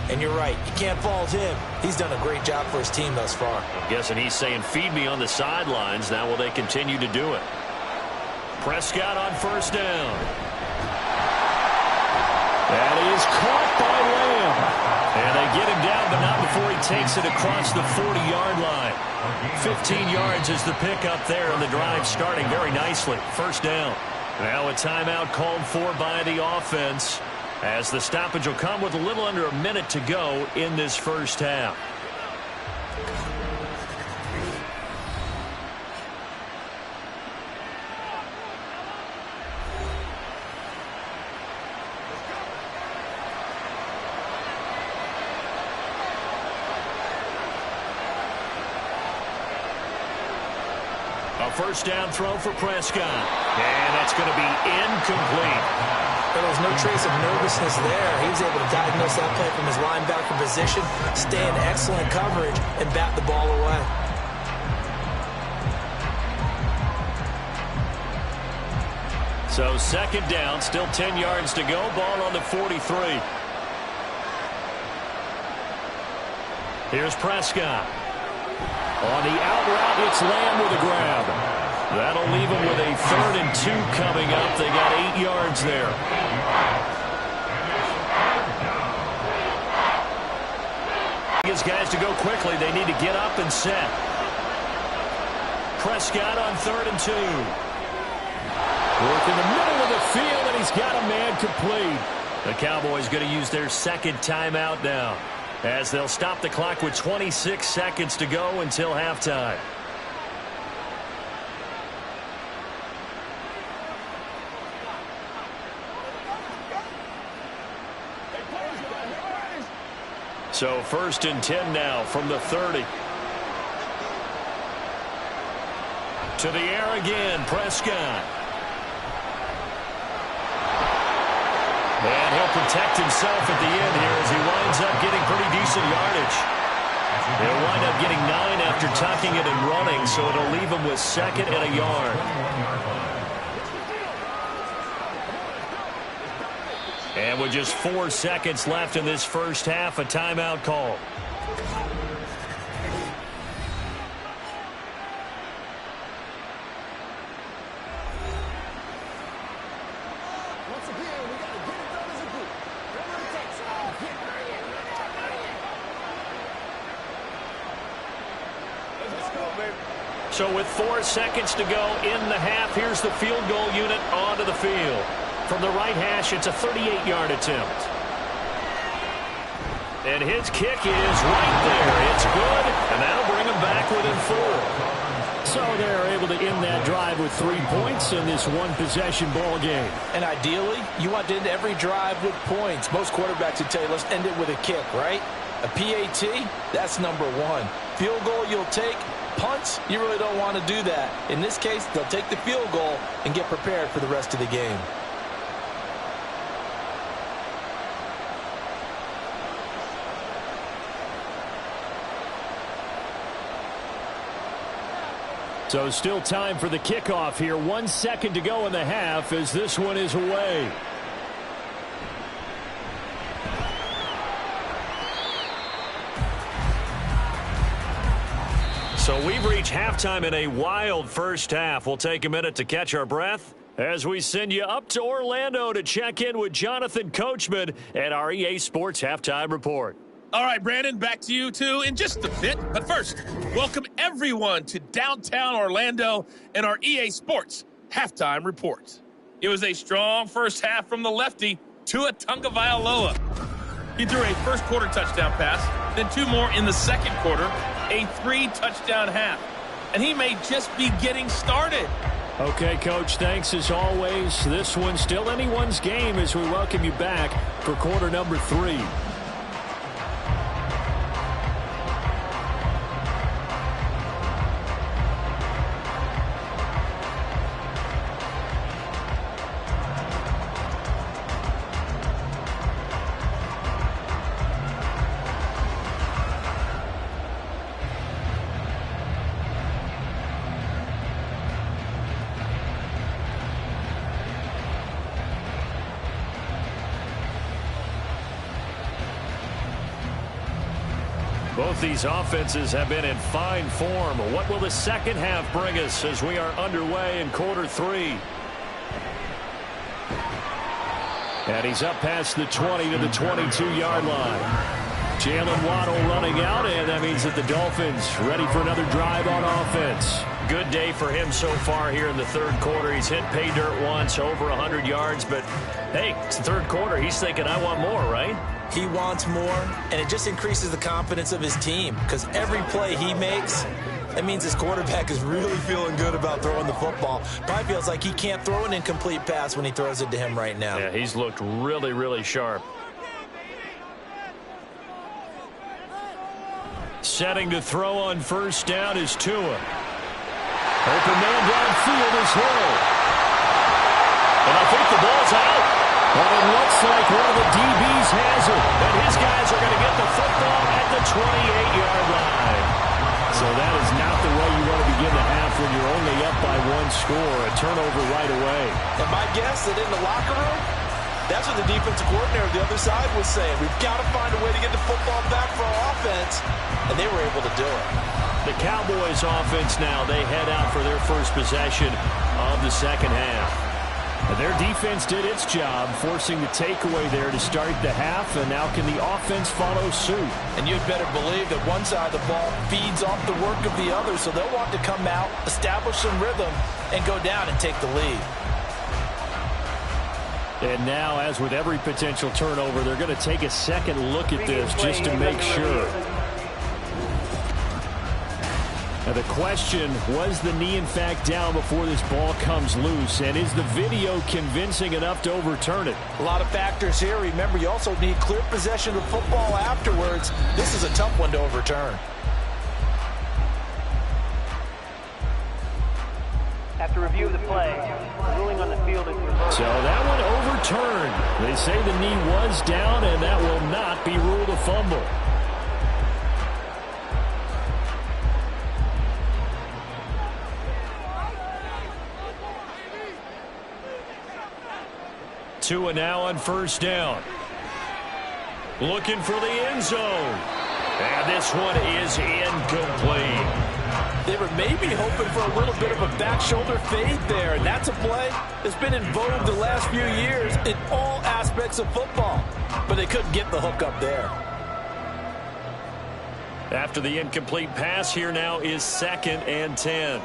And you're right, you can't fault him. He's done a great job for his team thus far. I'm guessing he's saying, feed me on the sidelines. Now will they continue to do it? Prescott on 1st down. That is caught by Lamb. And they get him down, but not before he takes it across the 40-yard line. 15 yards is the pickup there, and the drive starting very nicely. 1st down. Now a timeout called for by the offense, as the stoppage will come with a little under a minute to go in this first half. A 1st down throw for Prescott. And that's going to be incomplete. There was no trace of nervousness there. He was able to diagnose that play from his linebacker position, stay in excellent coverage, and bat the ball away. So 2nd down, still 10 yards to go. Ball on the 43. Here's Prescott. On the out route, it's Lamb with a grab. That'll leave him with a 3rd and 2 coming up. They got 8 yards there. These guys to go quickly. They need to get up and set. Prescott on 3rd and 2. Work in the middle of the field, and he's got a man complete. The Cowboys going to use their 2nd timeout now, as they'll stop the clock with 26 seconds to go until halftime. So 1st and 10 now from the 30. To the air again, Prescott. And he'll protect himself at the end here as he winds up getting pretty decent yardage. He'll wind up getting 9 after tucking it and running, so it'll leave him with 2nd and a yard. And with just 4 seconds left in this first half, a timeout call. So with 4 seconds to go in the half, here's the field goal unit onto the field. From the right hash, it's a 38-yard attempt. And his kick is right there. It's good, and that'll bring him back within 4. So they're able to end that drive with 3 points in this one-possession ball game. And ideally, you want to end every drive with points. Most quarterbacks would tell you, let's end it with a kick, right? A PAT, that's number 1. Field goal you'll take. Punts, you really don't want to do that. In this case, they'll take the field goal and get prepared for the rest of the game. So still time for the kickoff here. 1 second to go in the half as this one is away. So we've reached halftime in a wild first half. We'll take a minute to catch our breath as we send you up to Orlando to check in with Jonathan Coachman at our EA Sports Halftime Report. All right, Brandon, back to you, too, in just a bit. But first, welcome everyone to downtown Orlando and our EA Sports Halftime Report. It was a strong first half from the lefty, Tua Tagovailoa. He threw a first-quarter touchdown pass, then 2 more in the second quarter, a 3-touchdown half. And he may just be getting started. Okay, Coach, thanks as always. This one's still anyone's game as we welcome you back for quarter number 3. Both these offenses have been in fine form. What will the second half bring us as we are underway in quarter 3? And he's up past the 20 to the 22-yard line. Jalen Waddle running out, and that means that the Dolphins ready for another drive on offense. Good day for him so far here in the third quarter. He's hit pay dirt once, over 100 yards, but hey, it's the third quarter. He's thinking, I want more, right? He wants more, and it just increases the confidence of his team because every play he makes, that means his quarterback is really feeling good about throwing the football. Probably feels like he can't throw an incomplete pass when he throws it to him right now. Yeah, he's looked really, really sharp. Setting to throw on first down is Tua. Open man downfield is Hill. And I think the ball's out. But it looks like one of the DBs has it. And his guys are going to get the football at the 28-yard line. So that is not the way you want to begin the half when you're only up by 1 score. A turnover right away. And my guess that in the locker room, That's what the defensive coordinator on the other side was saying. We've got to find a way to get the football back for our offense, and they were able to do it. The Cowboys offense now, they head out for their first possession of the second half. And their defense did its job, forcing the takeaway there to start the half, and now can the offense follow suit? And you'd better believe that one side of the ball feeds off the work of the other, so they'll want to come out, establish some rhythm, and go down and take the lead. And now, as with every potential turnover, they're going to take a second look at this just to make sure. Now the question, was the knee in fact down before this ball comes loose? And is the video convincing enough to overturn it? A lot of factors here. Remember, you also need clear possession of football afterwards. This is a tough one to overturn. After review of the play, ruling on the field is reversed. So that one overturned. They say the knee was down, and that will not be ruled a fumble. Tua now on first down. Looking for the end zone. And this one is incomplete. They were maybe hoping for a little bit of a back shoulder fade there, and that's a play that's been in vogue the last few years in all aspects of football. But they couldn't get the hook up there. After the incomplete pass, here now is 2nd and 10.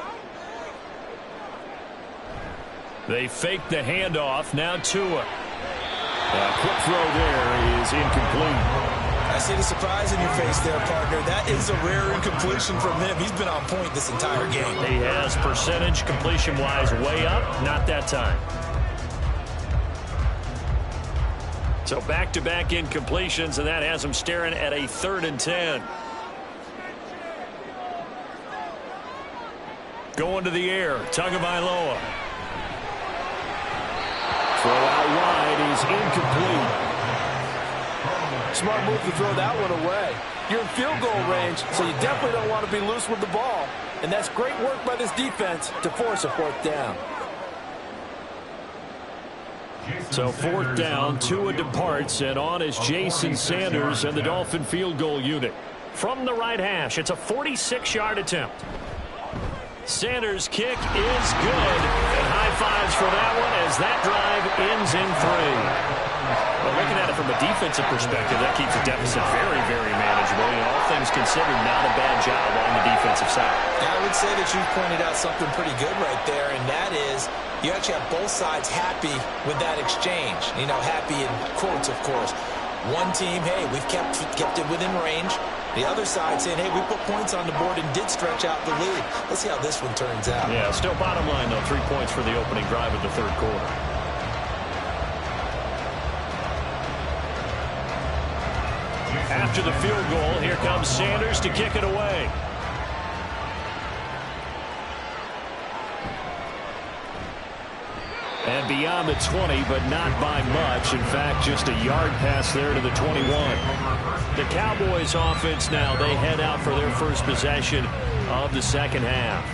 They fake the handoff. Now Tua. A quick throw there is incomplete. I see the surprise in your face there, partner. That is a rare incompletion from him. He's been on point this entire game. He has percentage completion-wise way up. Not that time. So back-to-back incompletions, and that has him staring at a 3rd and 10. Going to the air. Tagovailoa. Throw out wide is incomplete. Smart move to throw that one away. You're in field goal range, so you definitely don't want to be loose with the ball. And that's great work by this defense to force a 4th down. So 4th down, Tua departs, and on is Jason Sanders and the Dolphin field goal unit. From the right hash, it's a 46-yard attempt. Sanders' kick is good, and high fives for that one as that drive ends in 3. Well, looking at it from a defensive perspective, that keeps the deficit very, very manageable. And all things considered, not a bad job on the defensive side. I would say that you pointed out something pretty good right there, and that is you actually have both sides happy with that exchange. You know, happy in quotes, of course. One team, hey, we've kept it within range. The other side saying, hey, we put points on the board and did stretch out the lead. Let's see how this one turns out. Yeah, still bottom line, though, 3 points for the opening drive of the 3rd quarter. After the field goal, here comes Sanders to kick it away. And beyond the 20, but not by much. In fact, just a yard pass there to the 21. The Cowboys offense now, they head out for their first possession of the second half.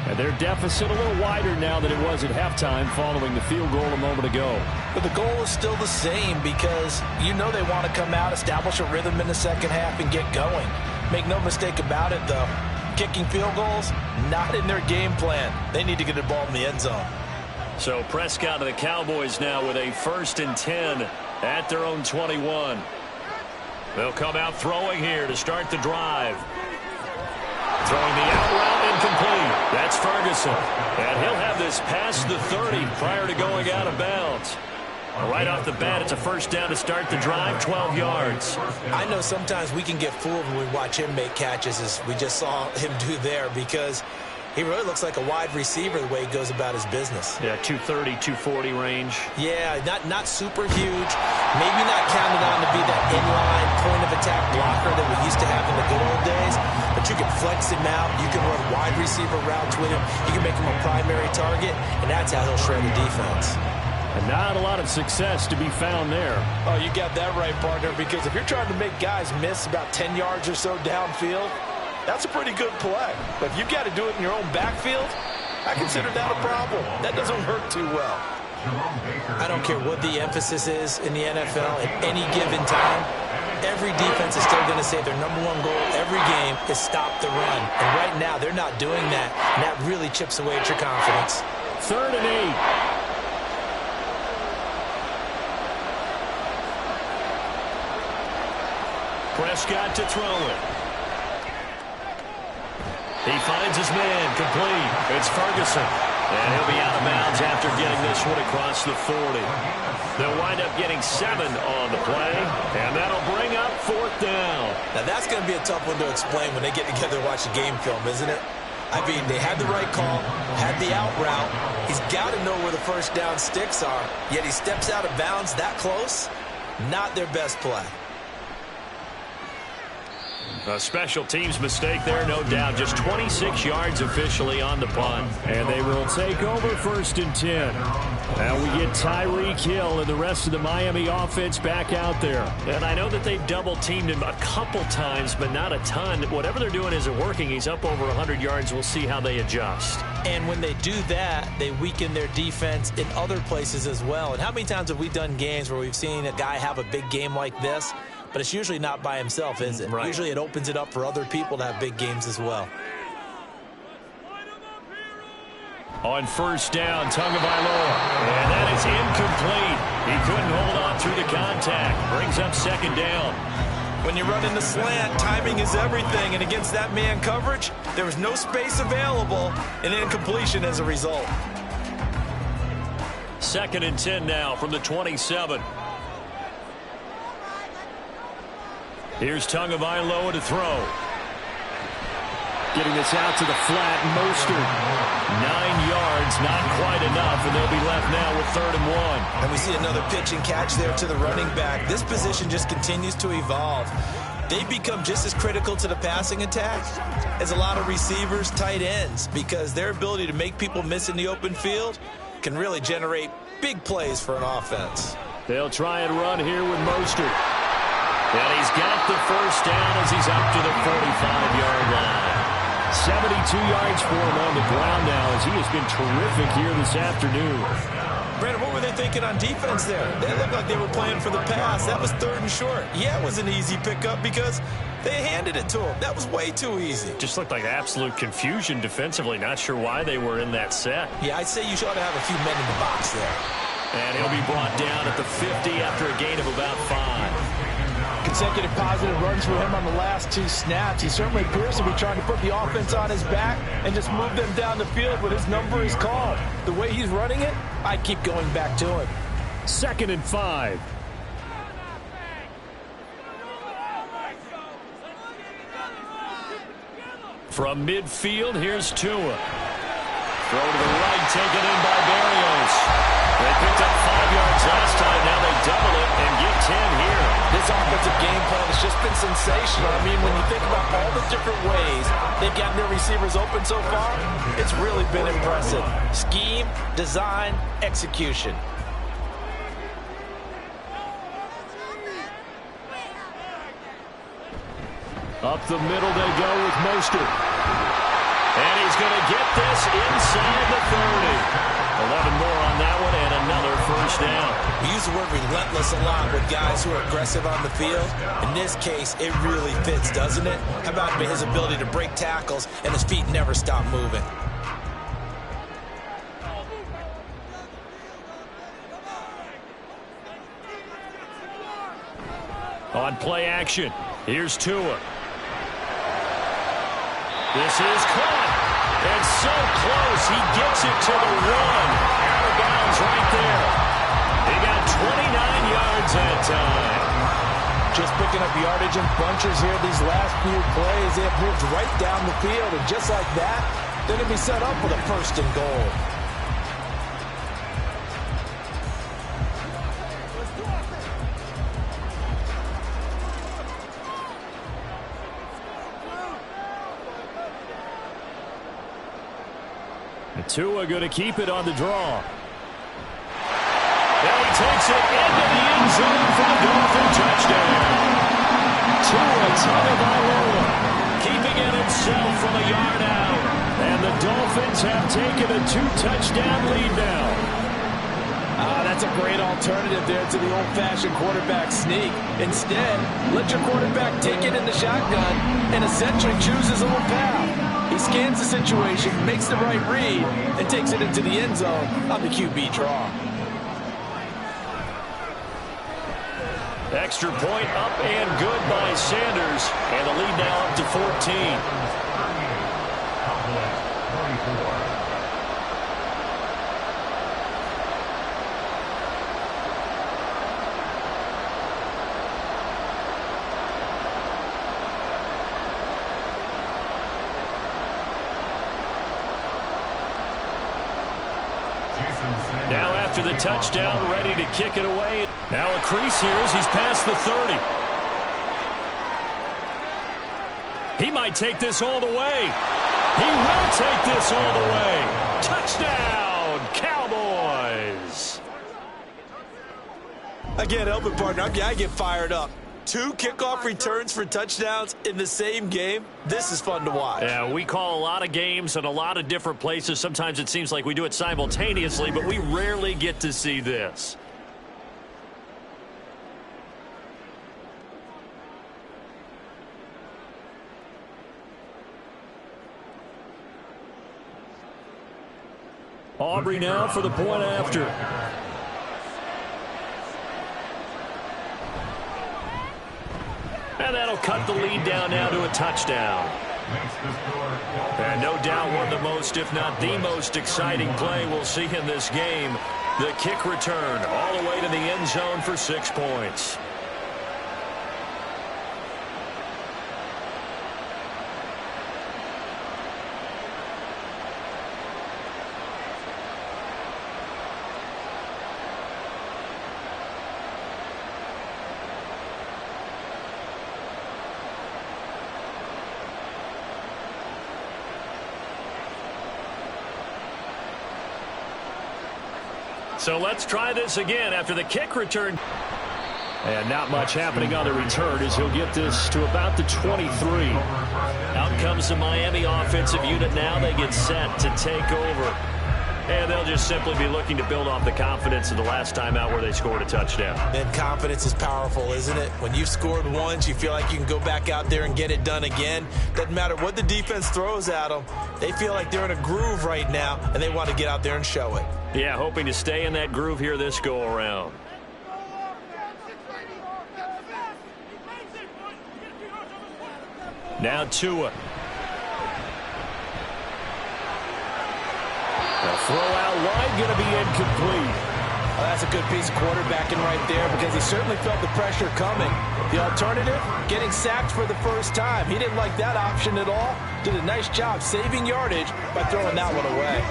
And their deficit a little wider now than it was at halftime following the field goal a moment ago. But the goal is still the same because you know they want to come out, establish a rhythm in the second half, and get going. Make no mistake about it, though. Kicking field goals, not in their game plan. They need to get the ball in the end zone. So Prescott of the Cowboys now with a 1st and 10 at their own 21. They'll come out throwing here to start the drive. Throwing the out route incomplete. That's Ferguson. And he'll have this past the 30 prior to going out of bounds. Right off the bat, it's a 1st down to start the drive, 12 yards. I know sometimes we can get fooled when we watch him make catches, as we just saw him do there, because he really looks like a wide receiver the way he goes about his business. Yeah, 230, 240 range. Yeah, not super huge. Maybe not counted on to be that inline point-of-attack blocker that we used to have in the good old days. But you can flex him out. You can run wide receiver routes with him. You can make him a primary target, and that's how he'll shred the defense. And not a lot of success to be found there. Oh, you got that right, partner, because if you're trying to make guys miss about 10 yards or so downfield, that's a pretty good play. But if you've got to do it in your own backfield, I consider that a problem. That doesn't hurt too well. I don't care what the emphasis is in the NFL at any given time. Every defense is still going to say their number one goal every game is stop the run. And right now, they're not doing that, and that really chips away at your confidence. 3rd and 8. Prescott to throw it. He finds his man, complete. It's Ferguson. And he'll be out of bounds after getting this one across the 40. They'll wind up getting 7 on the play, and that'll bring up 4th down. Now, that's going to be a tough one to explain when they get together and watch the game film, isn't it? I mean, they had the right call, had the out route. He's got to know where the first down sticks are, yet he steps out of bounds that close. Not their best play. A special teams mistake there, no doubt. Just 26 yards officially on the punt. And they will take over 1st and 10. Now we get Tyreek Hill and the rest of the Miami offense back out there. And I know that they've double-teamed him a couple times, but not a ton. Whatever they're doing isn't working. He's up over 100 yards. We'll see how they adjust. And when they do that, they weaken their defense in other places as well. And how many times have we done games where we've seen a guy have a big game like this? But it's usually not by himself, is it? Right. Usually it opens it up for other people to have big games as well. On 1st down, Tagovailoa. And that is incomplete. He couldn't hold on through the contact. Brings up 2nd down. When you run in the slant, timing is everything. And against that man coverage, there was no space available, and incompletion as a result. 2nd and 10 now from the 27. Here's Tagovailoa to throw. Getting this out to the flat, Mostert. 9 yards, not quite enough, and they'll be left now with 3rd and 1. And we see another pitch and catch there to the running back. This position just continues to evolve. They become just as critical to the passing attack as a lot of receivers, tight ends, because their ability to make people miss in the open field can really generate big plays for an offense. They'll try and run here with Mostert. And he's got the 1st down as he's up to the 45-yard line. 72 yards for him on the ground now as he has been terrific here this afternoon. Brandon, what were they thinking on defense there? They looked like they were playing for the pass. That was 3rd and short. Yeah, it was an easy pickup because they handed it to him. That was way too easy. Just looked like absolute confusion defensively. Not sure why they were in that set. Yeah, I'd say you should have a few men in the box there. And he'll be brought down at the 50 after a gain of about 5. Consecutive positive runs for him on the last 2 snaps. He certainly appears to be trying to put the offense on his back and just move them down the field when his number is called. The way he's running it, I keep going back to him. 2nd and 5. From midfield, here's Tua. Throw to the right, taken in by Berrios. They picked up 5 yards last time. Now they double it and get 10 here. This offensive game plan has just been sensational. I mean, when you think about all the different ways they've gotten their receivers open so far, it's really been impressive. Scheme, design, execution. Up the middle they go with Mostert. And he's going to get this inside the 30. 11 more on that one and another 1st down. We use the word relentless a lot with guys who are aggressive on the field. In this case, it really fits, doesn't it? How about his ability to break tackles and his feet never stop moving? On play action, here's Tua. This is caught. And so close, he gets it to the 1. Out of bounds right there. He got 29 yards that time. Just picking up yardage in bunches here these last few plays. They have moved right down the field, and just like that, they're going to be set up with a 1st and goal. Tua going to keep it on the draw. And he takes it into the end zone for the Dolphin touchdown. Tua Tagovailoa keeping it himself from a yard out. And the Dolphins have taken a 2-touchdown lead now. That's a great alternative there to the old-fashioned quarterback sneak. Instead, let your quarterback take it in the shotgun and essentially choose his own path. He scans the situation, makes the right read, and takes it into the end zone on the QB draw. Extra point up and good by Sanders. And the lead now up to 14. Now after the touchdown, ready to kick it away. Now a crease here as he's past the 30. He might take this all the way. He will take this all the way. Touchdown, Cowboys. Again, help it, partner. I get fired up. 2 kickoff returns for touchdowns in the same game. This is fun to watch. Yeah, we call a lot of games in a lot of different places. Sometimes it seems like we do it simultaneously, but we rarely get to see this. Aubrey now for the point after. And that'll cut the lead down now to a touchdown. And no doubt one of the most, if not the most exciting play we'll see in this game. The kick return all the way to the end zone for 6 points. So let's try this again after the kick return. And not much happening on the return as he'll get this to about the 23. Out comes the Miami offensive unit now. They get set to take over. And they'll just simply be looking to build off the confidence of the last time out where they scored a touchdown. And confidence is powerful, isn't it? When you've scored once, you feel like you can go back out there and get it done again. Doesn't matter what the defense throws at them. They feel like they're in a groove right now, and they want to get out there and show it. Yeah, hoping to stay in that groove here this go-around. Now Tua. The throw out wide going to be incomplete. Well, that's a good piece of quarterbacking right there because he certainly felt the pressure coming. The alternative, getting sacked for the first time. He didn't like that option at all. Did a nice job saving yardage by throwing that one away.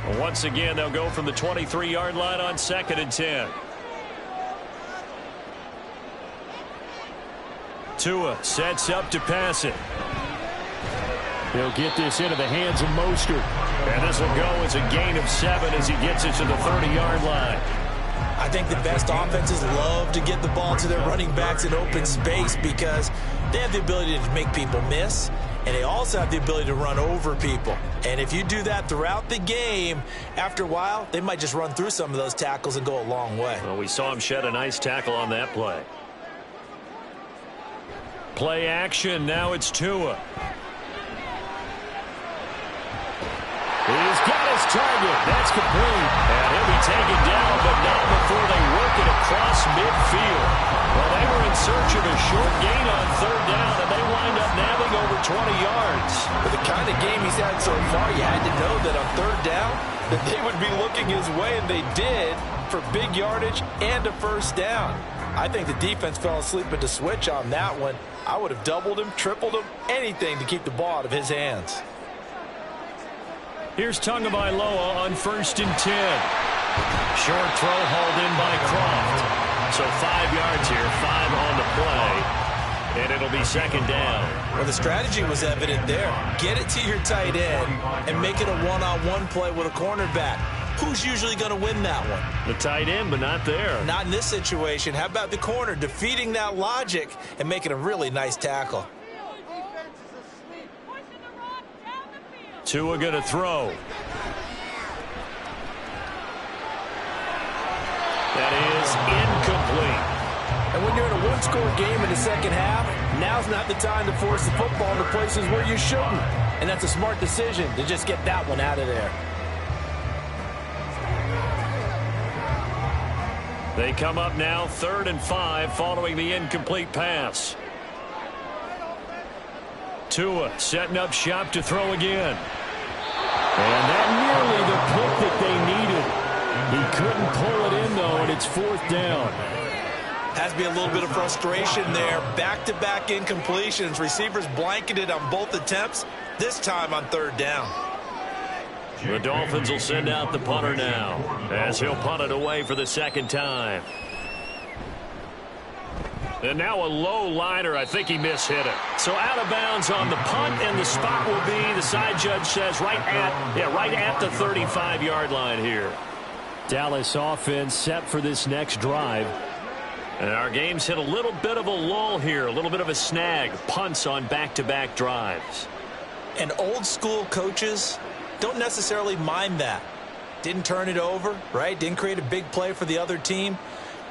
Well, once again, they'll go from the 23-yard line on 2nd and 10. Tua sets up to pass it. He'll get this into the hands of Mostert. And this will go as a gain of 7 as he gets it to the 30-yard line. I think the best offenses love to get the ball to their running backs in open space because they have the ability to make people miss, and they also have the ability to run over people. And if you do that throughout the game, after a while, they might just run through some of those tackles and go a long way. Well, we saw him shed a nice tackle on that play. Play action. Now it's Tua. He's got his target. That's complete. And he'll be taken down, but not before they work it across midfield. Well, they were in search of a short gain on 3rd down, and they wind up nabbing over 20 yards. For the kind of game he's had so far, you had to know that on 3rd down, that they would be looking his way, and they did, for big yardage and a 1st down. I think the defense fell asleep at the switch on that one. I would have doubled him, tripled him, anything to keep the ball out of his hands. Here's Tagovailoa on 1st and 10. Short throw hauled in by Croft. So 5 yards here, 5 on the play. And it'll be 2nd down. Well, the strategy was evident there. Get it to your tight end and make it a one-on-one play with a cornerback. Who's usually going to win that one? The tight end, but not there. Not in this situation. How about the corner defeating that logic and making a really nice tackle? Tua going to throw. That is incomplete. And when you're in a one-score game in the second half, now's not the time to force the football to places where you shouldn't. And that's a smart decision to just get that one out of there. They come up now 3rd and 5 following the incomplete pass. Tua setting up shop to throw again. And that nearly the pick that they needed. He couldn't pull it in, though, and it's 4th down. Has to be a little bit of frustration there. Back-to-back incompletions. Receivers blanketed on both attempts, this time on 3rd down. The Dolphins will send out the punter now as he'll punt it away for the 2nd time. And now a low liner. I think he mishit it. So out of bounds on the punt, and the spot will be, the side judge says, right at the 35-yard line here. Dallas offense set for this next drive. And our game's hit a little bit of a lull here, a little bit of a snag. Punts on back-to-back drives. And old-school coaches don't necessarily mind that. Didn't turn it over, right? Didn't create a big play for the other team.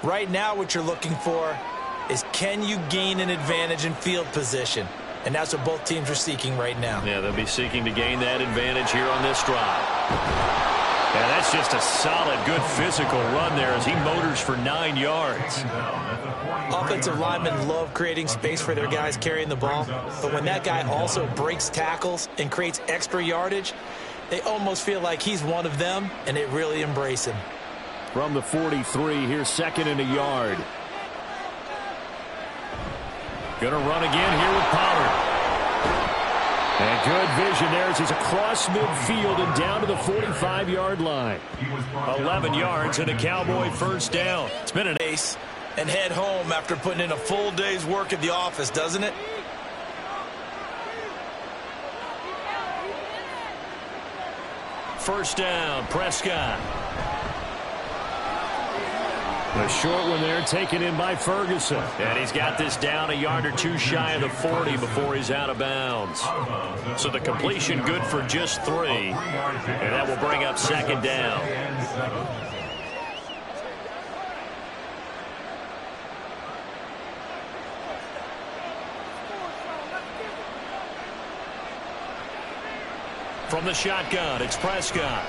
Right now what you're looking for is, can you gain an advantage in field position? And that's what both teams are seeking right now. Yeah, they'll be seeking to gain that advantage here on this drive. Yeah, that's just a solid, good physical run there as he motors for 9 yards. Offensive linemen love creating space for their guys carrying the ball, but when that guy also breaks tackles and creates extra yardage, they almost feel like he's one of them, and they really embrace him. From the 43, here's 2nd and a yard. Going to run again here with Pollard. And good vision there as he's across midfield and down to the 45-yard line. 11 yards and a Cowboy 1st down. It's been an ace and head home after putting in a full day's work at the office, doesn't it? First down, Prescott. A short one there taken in by Ferguson. And he's got this down a yard or two shy of the 40 before he's out of bounds. So the completion good for just 3. And that will bring up 2nd down. From the shotgun, it's Prescott.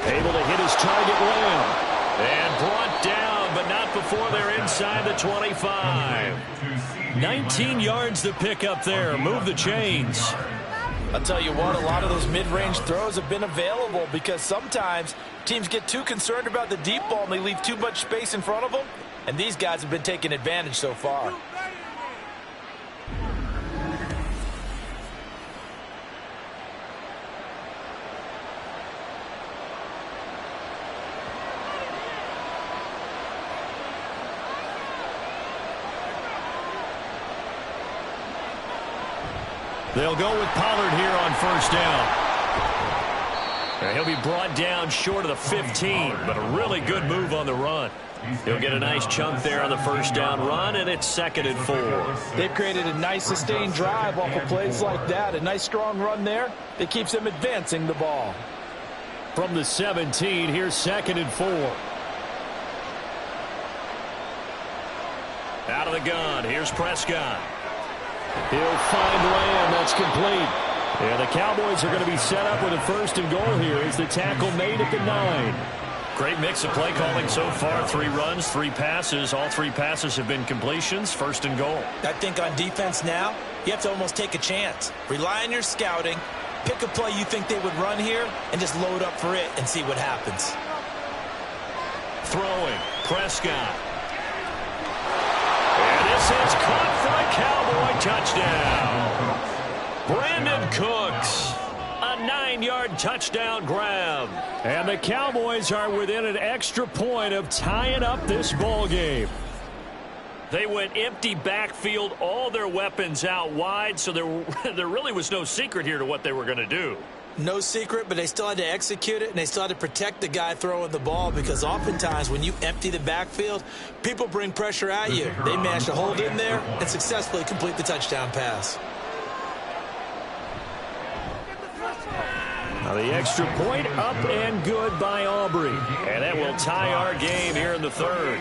Able to hit his target, Lamb. And brought down, but not before they're inside the 25. 19 yards to pick up there. Move the chains. I'll tell you what, a lot of those mid-range throws have been available because sometimes teams get too concerned about the deep ball and they leave too much space in front of them. And these guys have been taking advantage so far. They'll go with Pollard here on 1st down. And he'll be brought down short of the 15, but a really good move on the run. He'll get a nice chunk there on the 1st down run, and it's 2nd and 4. They've created a nice sustained drive off of plays like that. A nice strong run there that keeps them advancing the ball. From the 17, here's 2nd and 4. Out of the gun, here's Prescott. He'll find Lamb. That's complete. Yeah, the Cowboys are going to be set up with a 1st and goal here as the tackle made at the 9. Great mix of play calling so far. 3 runs, 3 passes. All 3 passes have been completions. 1st and goal. I think on defense now, you have to almost take a chance. Rely on your scouting. Pick a play you think they would run here and just load up for it and see what happens. Throwing, Prescott. And this is caught for a Cowboy touchdown. Brandon Cooks, a 9-yard touchdown grab. And the Cowboys are within an extra point of tying up this ball game. They went empty backfield, all their weapons out wide, so there really was no secret here to what they were going to do. No secret, but they still had to execute it, and they still had to protect the guy throwing the ball because oftentimes when you empty the backfield, people bring pressure at you. They managed to hold in there and successfully complete the touchdown pass. Now the extra point up and good by Aubrey. And that will tie our game here in the third.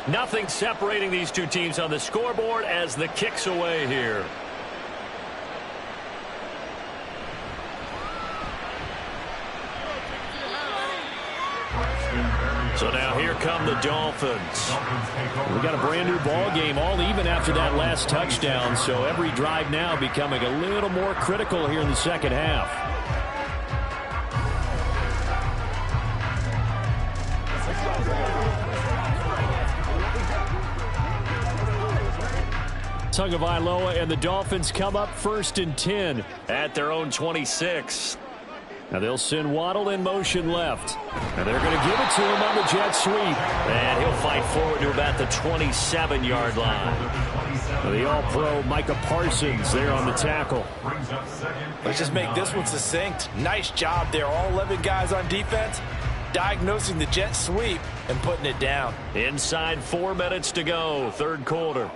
Nothing separating these two teams on the scoreboard as the kick's away here. So now here come the Dolphins. We got a brand new ball game, all even after that last touchdown. So every drive now becoming a little more critical here in the second half. Tagovailoa and the Dolphins come up 1st and 10 at their own 26. Now they'll send Waddle in motion left. And they're going to give it to him on the jet sweep. And he'll fight forward to about the 27-yard line. Now the all-pro Micah Parsons there on the tackle. Let's just make this one succinct. Nice job there. All 11 guys on defense diagnosing the jet sweep and putting it down. Inside 4 minutes to go, third quarter.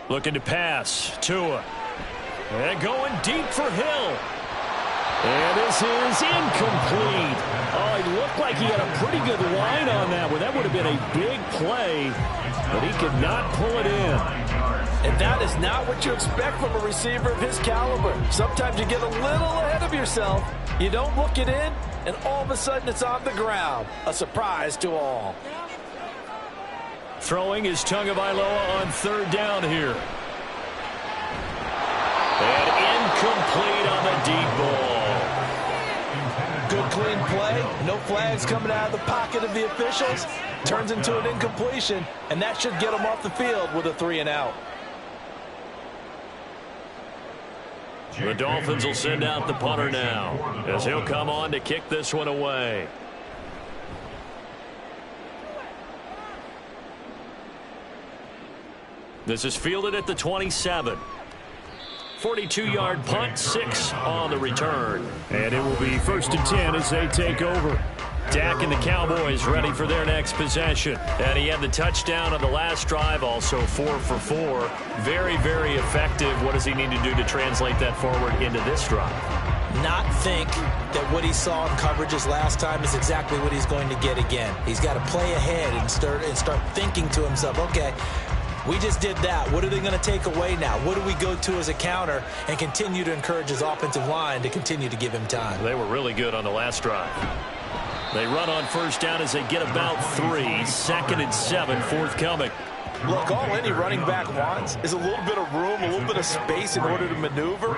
Looking to pass. Tua. And going deep for Hill. And this is incomplete. Oh, he looked like he had a pretty good line on that one. That would have been a big play, but he could not pull it in. And that is not what you expect from a receiver of his caliber. Sometimes you get a little ahead of yourself. You don't look it in, and all of a sudden it's on the ground. A surprise to all. Throwing is Tagovailoa on third down here. And incomplete on the deep ball. Good clean play. No flags coming out of the pocket of the officials. Turns into an incompletion, and that should get him off the field with a 3-and-out. The Dolphins will send out the punter now as he'll come on to kick this one away. This is fielded at the 27. 42-yard punt, 6 on the return. And it will be 1st and 10 as they take over. Dak and the Cowboys ready for their next possession. And he had the touchdown on the last drive, also 4 for 4. Very, very effective. What does he need to do to translate that forward into this drive? Not think that what he saw in coverages last time is exactly what he's going to get again. He's got to play ahead and start thinking to himself, okay, we just did that. What are they going to take away now? What do we go to as a counter and continue to encourage his offensive line to continue to give him time? They were really good on the last drive. They run on first down as they get about 3. 2nd and 7, forthcoming. Look, all any running back wants is a little bit of room, a little bit of space in order to maneuver.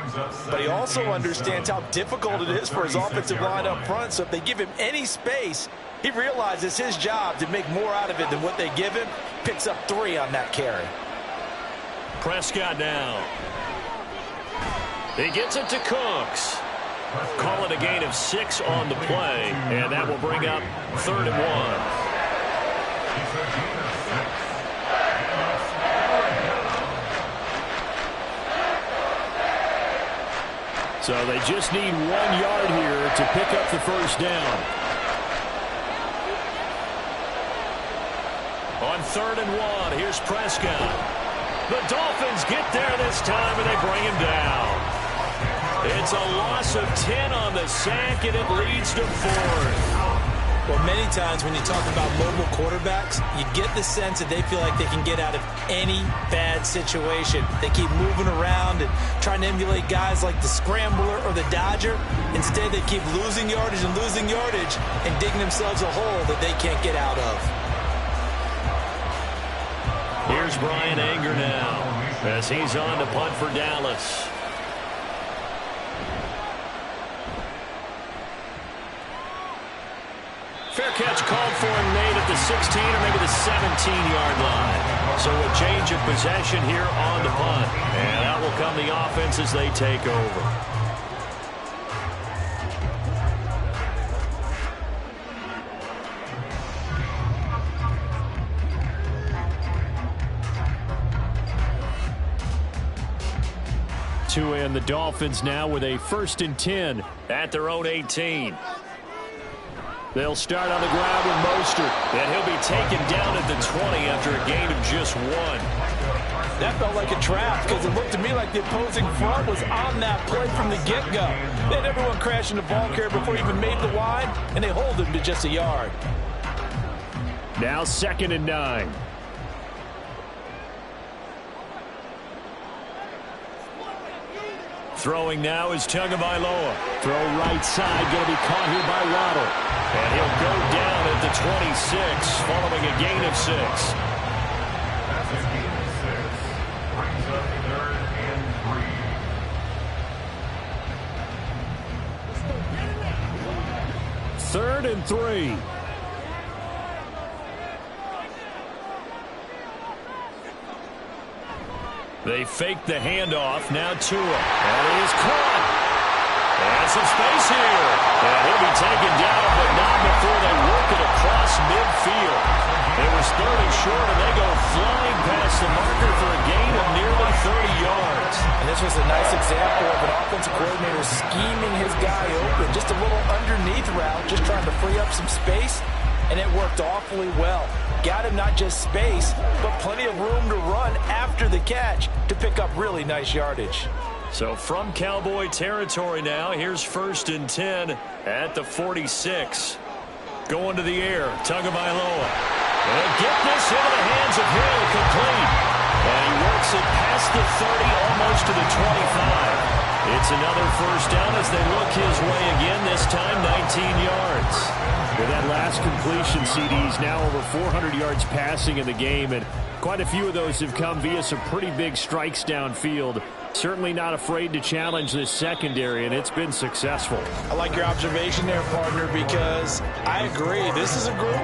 But he also understands how difficult it is for his offensive line up front. So if they give him any space, he realizes his job to make more out of it than what they give him. Picks up 3 on that carry. Prescott now. He gets it to Cooks. Call it a gain of 6 on the play, and that will bring up 3rd and 1. So they just need 1 yard here to pick up the first down. On 3rd and 1, here's Prescott. The Dolphins get there this time, and they bring him down. It's a loss of 10 on the sack, and it leads to 4th. Well, many times when you talk about mobile quarterbacks, you get the sense that they feel like they can get out of any bad situation. They keep moving around and trying to emulate guys like the Scrambler or the Dodger. Instead, they keep losing yardage and digging themselves a hole that they can't get out of. Here's Brian Anger now as he's on to punt for Dallas. Fair catch called for and made at the 16 or maybe the 17-yard line. So a change of possession here on the punt. And that will come the offense as they take over. And the Dolphins now with a 1st and 10 at their own 18. They'll start on the ground with Mostert, and he'll be taken down at the 20 after a gain of just 1. That felt like a trap because it looked to me like the opposing front was on that play from the get-go. They had everyone crashing the ball carrier before he even made the line, and they hold him to just a yard. Now 2nd and 9. Throwing now is Tagovailoa. Throw right side, going to be caught here by Waddle. And he'll go down at the 26 following a gain of 6. That's a gain of 6. Brings up 3rd and 3. 3rd and 3. They fake the handoff. Now Tua. And he is caught. And some space here. And he'll be taken down, but not before they work it across midfield. It was 3rd and short, and they go flying past the marker for a gain of nearly 30 yards. And this was a nice example of an offensive coordinator scheming his guy open. Just a little underneath route, just trying to free up some space, and it worked awfully well. Got him not just space, but plenty of room to run after the catch to pick up really nice yardage. So from Cowboy territory now, here's 1st and 10 at the 46. Going to the air, Tagovailoa. And get this into the hands of Hill, complete. And he works it past the 30, almost to the 25. It's another 1st down as they look his way again, this time 19 yards. With that last completion, CD's now over 400 yards passing in the game, and quite a few of those have come via some pretty big strikes downfield. Certainly not afraid to challenge this secondary, and it's been successful. I like your observation there, partner, because I agree. This is a group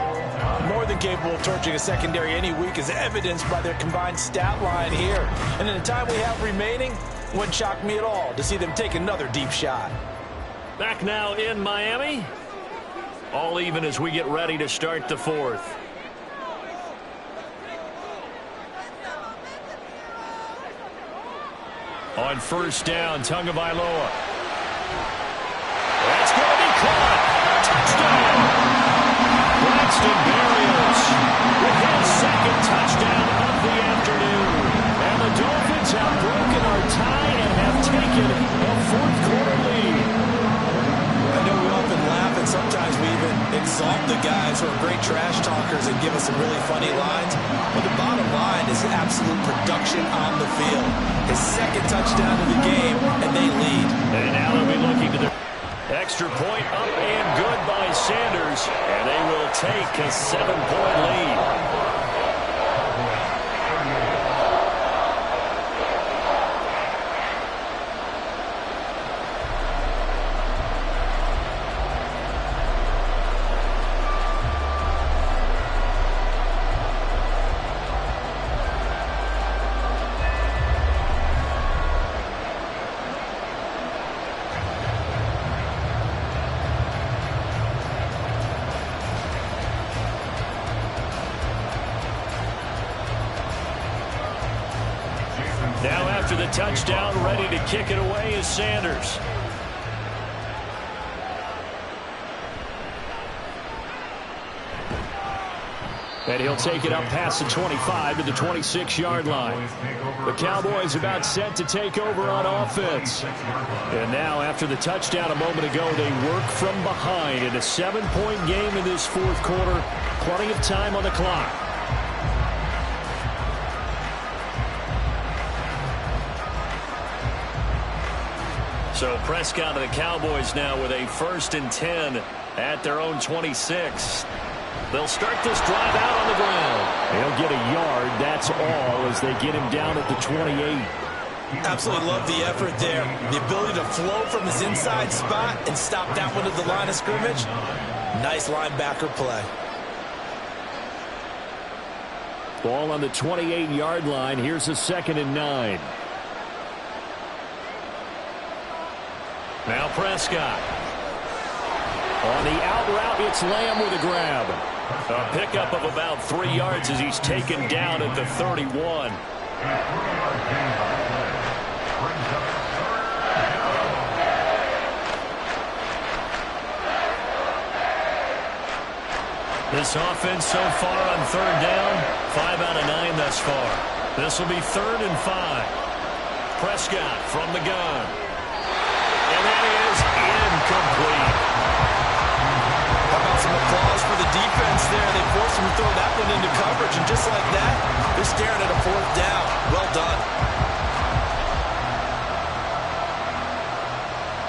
more than capable of torching a secondary any week, as evidenced by their combined stat line here. And in the time we have remaining, wouldn't shock me at all to see them take another deep shot. Back now in Miami. All even as we get ready to start the 4th. On 1st down, Tagovailoa. That's going to be caught. Touchdown. Braxton Berrios with his 2nd touchdown of the afternoon. And the Dolphins have broken our tie and have taken a 4th quarter lead. I know we often laugh, and sometimes we even exalt the guys who are great trash talkers and give us some really funny lines. But the bottom line is absolute production on the field. His 2nd touchdown of the game, and they lead. And now they'll be looking to the extra point up and good by Sanders. And they will take a 7-point lead. Now after the touchdown, ready to kick it away is Sanders. And he'll take it up past the 25 to the 26-yard line. The Cowboys about set to take over on offense. And now after the touchdown a moment ago, they work from behind in a 7-point game in this 4th quarter. Plenty of time on the clock. So Prescott and the Cowboys now with a 1st and 10 at their own 26. They'll start this drive out on the ground. They'll get a yard, that's all, as they get him down at the 28. Absolutely love the effort there. The ability to flow from his inside spot and stop that one at the line of scrimmage. Nice linebacker play. Ball on the 28-yard line. Here's a 2nd and 9. Now Prescott. On the out route, it's Lamb with a grab. A pickup of about 3 yards as he's taken down at the 31. This offense so far on 3rd down, 5 out of 9 thus far. This will be 3rd and 5. Prescott from the gun. And that is incomplete. How about some applause for the defense there? They forced him to throw that one into coverage, and just like that, they're staring at a 4th down. Well done.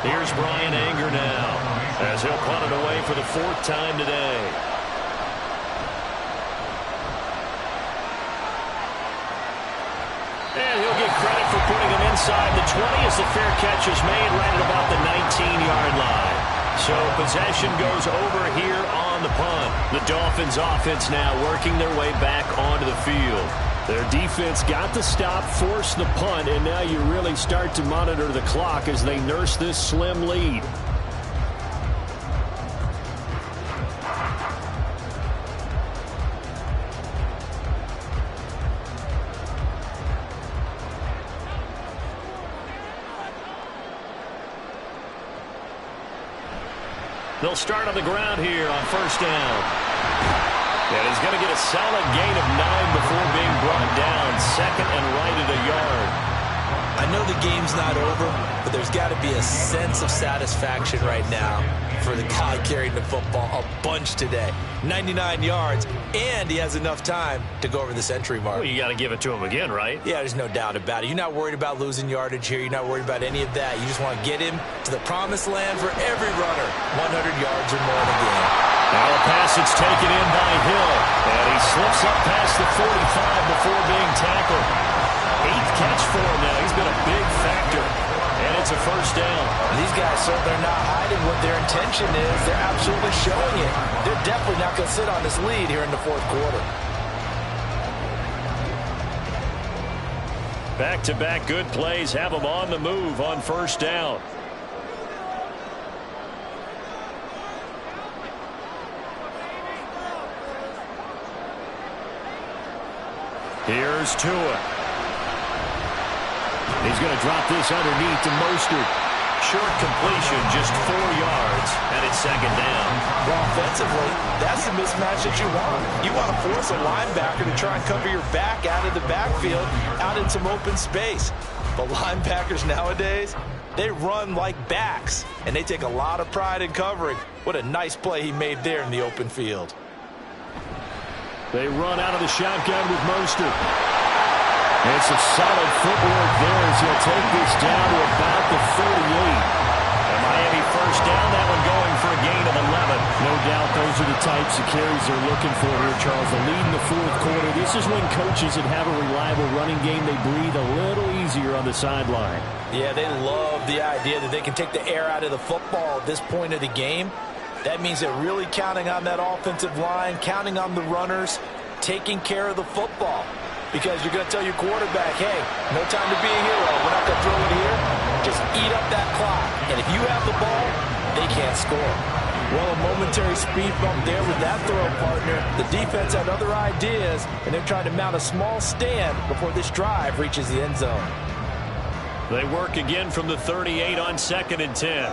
Here's Brian Anger now, as he'll punt it away for the 4th time today. And he'll get credit for putting him inside the 20 as the fair catch is made right at about the 19-yard line. So possession goes over here on the punt. The Dolphins offense now working their way back onto the field. Their defense got the stop, forced the punt, and now you really start to monitor the clock as they nurse this slim lead. They'll start on the ground here on 1st down. And he's going to get a solid gain of 9 before being brought down. 2nd and right at a yard. I know the game's not over, but there's got to be a sense of satisfaction right now for the guy carrying the football a bunch today. 99 yards, and he has enough time to go over the century mark. Well, you got to give it to him again, right? Yeah, there's no doubt about it. You're not worried about losing yardage here. You're not worried about any of that. You just want to get him to the promised land for every runner. 100 yards or more in a game. Now a pass that's taken in by Hill. And he slips up past the 45 before being tackled. 8th catch for him now. He's been a big factor. And it's a 1st down. These guys certainly are not hiding what their intention is. They're absolutely showing it. They're definitely not going to sit on this lead here in the 4th quarter. Back-to-back good plays have them on the move on 1st down. Here's Tua. He's going to drop this underneath to Mostert. Short completion, just 4 yards, and it's 2nd down. Well, offensively, that's the mismatch that you want. You want to force a linebacker to try and cover your back out of the backfield, out in some open space. But linebackers nowadays, they run like backs, and they take a lot of pride in covering. What a nice play he made there in the open field. They run out of the shotgun with Mostert. It's a solid footwork there as he'll take this down to about the 38. And Miami 1st down, that one going for a gain of 11. No doubt those are the types of carries they're looking for here, Charles. The lead in the 4th quarter. This is when coaches that have a reliable running game, they breathe a little easier on the sideline. Yeah, they love the idea that they can take the air out of the football at this point of the game. That means they're really counting on that offensive line, counting on the runners, taking care of the football. Because you're going to tell your quarterback, hey, no time to be a hero. We're not going to throw it here. Just eat up that clock. And if you have the ball, they can't score. Well, a momentary speed bump there with that throw partner. The defense had other ideas, and they're trying to mount a small stand before this drive reaches the end zone. They work again from the 38 on 2nd and 10.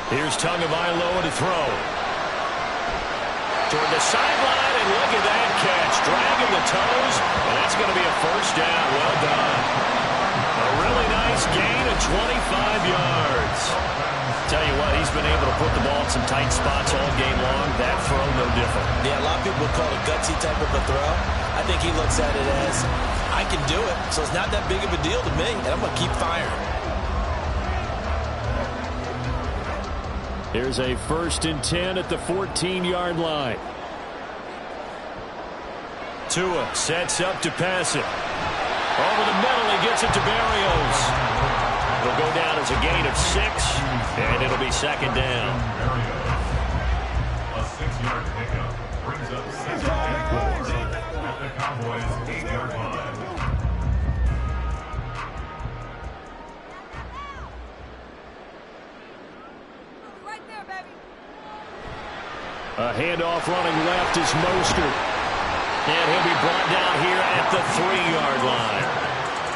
Here's Tagovailoa to throw. Toward the sideline, and look at that catch. Dragging the toes, and that's going to be a 1st down. Well done. A really nice gain of 25 yards. Tell you what, he's been able to put the ball in some tight spots all game long. That throw, no different. Yeah, a lot of people would call it a gutsy type of a throw. I think he looks at it as, I can do it, so it's not that big of a deal to me, and I'm going to keep firing. Here's a 1st and 10 at the 14-yard line. Tua sets up to pass it. Over the middle, he gets it to Berrios. It'll go down as a gain of 6, and it'll be 2nd down. A 6-yard pickup brings up 2nd and 4 at the Cowboys' 8-yard line. handoff running left is Mostert. And he'll be brought down here at the 3-yard line.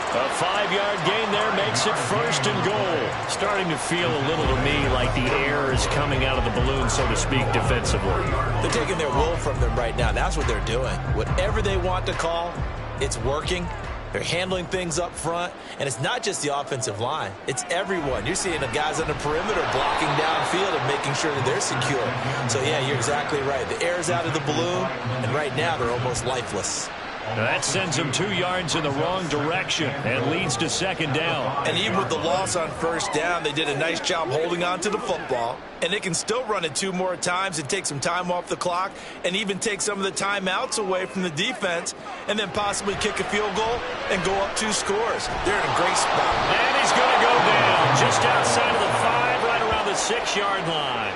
A 5-yard gain there makes it 1st and goal. Starting to feel a little to me like the air is coming out of the balloon, so to speak, defensively. They're taking their will from them right now. That's what they're doing. Whatever they want to call, it's working. They're handling things up front, and it's not just the offensive line. It's everyone. You're seeing the guys on the perimeter blocking downfield and making sure that they're secure. So, yeah, you're exactly right. The air's out of the balloon, and right now they're almost lifeless. That sends them 2 yards in the wrong direction and leads to 2nd down. And even with the loss on 1st down, they did a nice job holding on to the football. And they can still run it 2 more times and take some time off the clock and even take some of the timeouts away from the defense and then possibly kick a field goal and go up 2 scores. They're in a great spot. And he's going to go down just outside of the 5, right around the 6-yard line.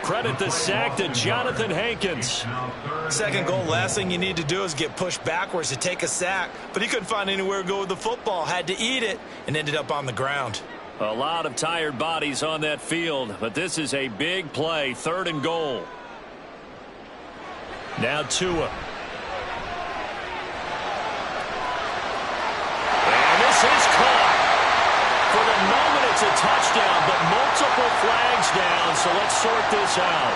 Credit the sack to Jonathan Hankins. 2nd goal, last thing you need to do is get pushed backwards to take a sack. But he couldn't find anywhere to go with the football, had to eat it, and ended up on the ground. A lot of tired bodies on that field, but this is a big play, 3rd and goal. Now Tua. And this is caught. For the moment, it's a touchdown, but multiple flags down, so let's sort this out.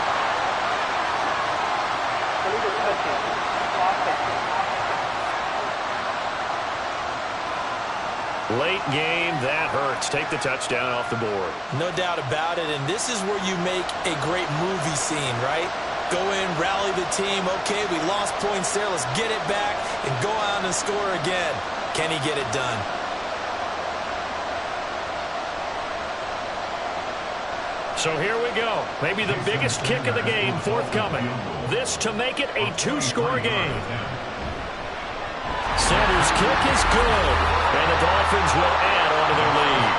Late game, that hurts. Take the touchdown off the board. No doubt about it, and this is where you make a great movie scene, right? Go in, rally the team. Okay, we lost points there. Let's get it back and go out and score again. Can he get it done? So here we go. Maybe the biggest kick of the game forthcoming. This to make it a 2-score game. Sanders' kick is good, and the Dolphins will add on to their lead.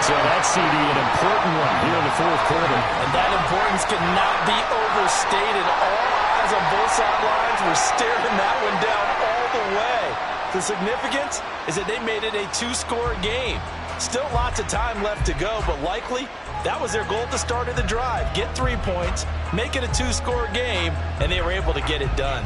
So that's, CD, an important one here in the 4th quarter. And that importance cannot be overstated. All eyes on both sidelines were staring that one down all the way. The significance is that they made it a 2-score game. Still lots of time left to go, but likely that was their goal at the start of the drive. Get 3 points, make it a 2-score game, and they were able to get it done.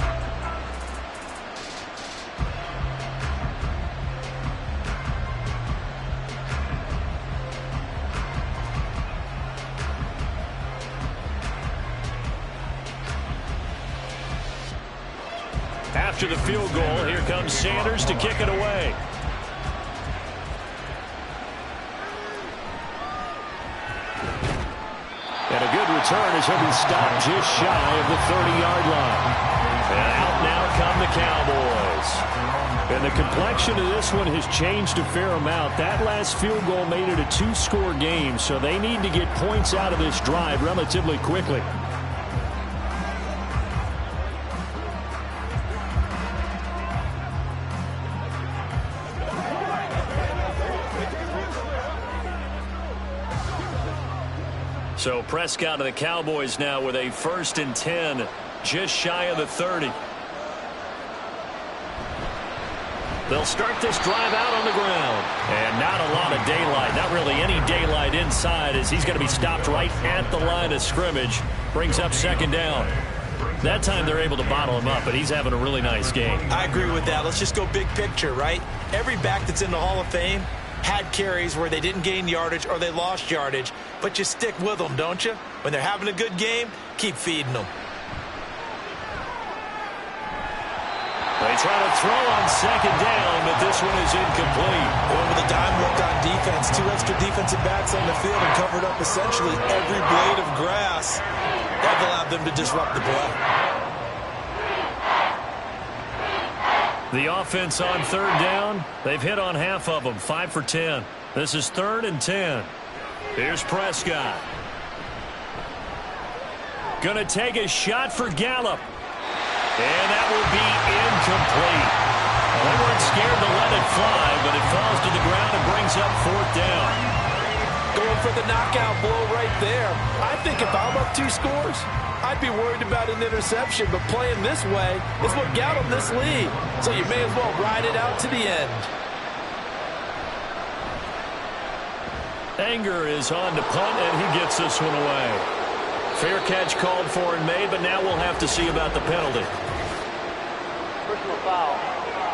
After the field goal, here comes Sanders to kick it away. And a good return as he'll be stopped just shy of the 30-yard line. And out now come the Cowboys. And the complexion of this one has changed a fair amount. That last field goal made it a 2-score game, so they need to get points out of this drive relatively quickly. So Prescott of the Cowboys now with a 1st and 10, just shy of the 30. They'll start this drive out on the ground. And not a lot of daylight, not really any daylight inside, as he's going to be stopped right at the line of scrimmage. Brings up 2nd down. That time they're able to bottle him up, but he's having a really nice game. I agree with that. Let's just go big picture, right? Every back that's in the Hall of Fame had carries where they didn't gain yardage or they lost yardage, but you stick with them, don't you? When they're having a good game, keep feeding them. They try to throw on 2nd down, but this one is incomplete. Going with a dime look on defense, 2 extra defensive backs on the field and covered up essentially every blade of grass. That allowed them to disrupt the play. The offense on 3rd down, they've hit on half of them, 5 for 10. This is 3rd and 10. Here's Prescott. Gonna take a shot for Gallup. And that will be incomplete. They weren't scared to let it fly, but it falls to the ground and brings up 4th down. Going for the knockout blow right there. I think if I'm up 2 scores, I'd be worried about an interception, but playing this way is what got them this lead. So you may as well ride it out to the end. Anger is on to punt, and he gets this one away. Fair catch called for and made, but now we'll have to see about the penalty. Personal foul.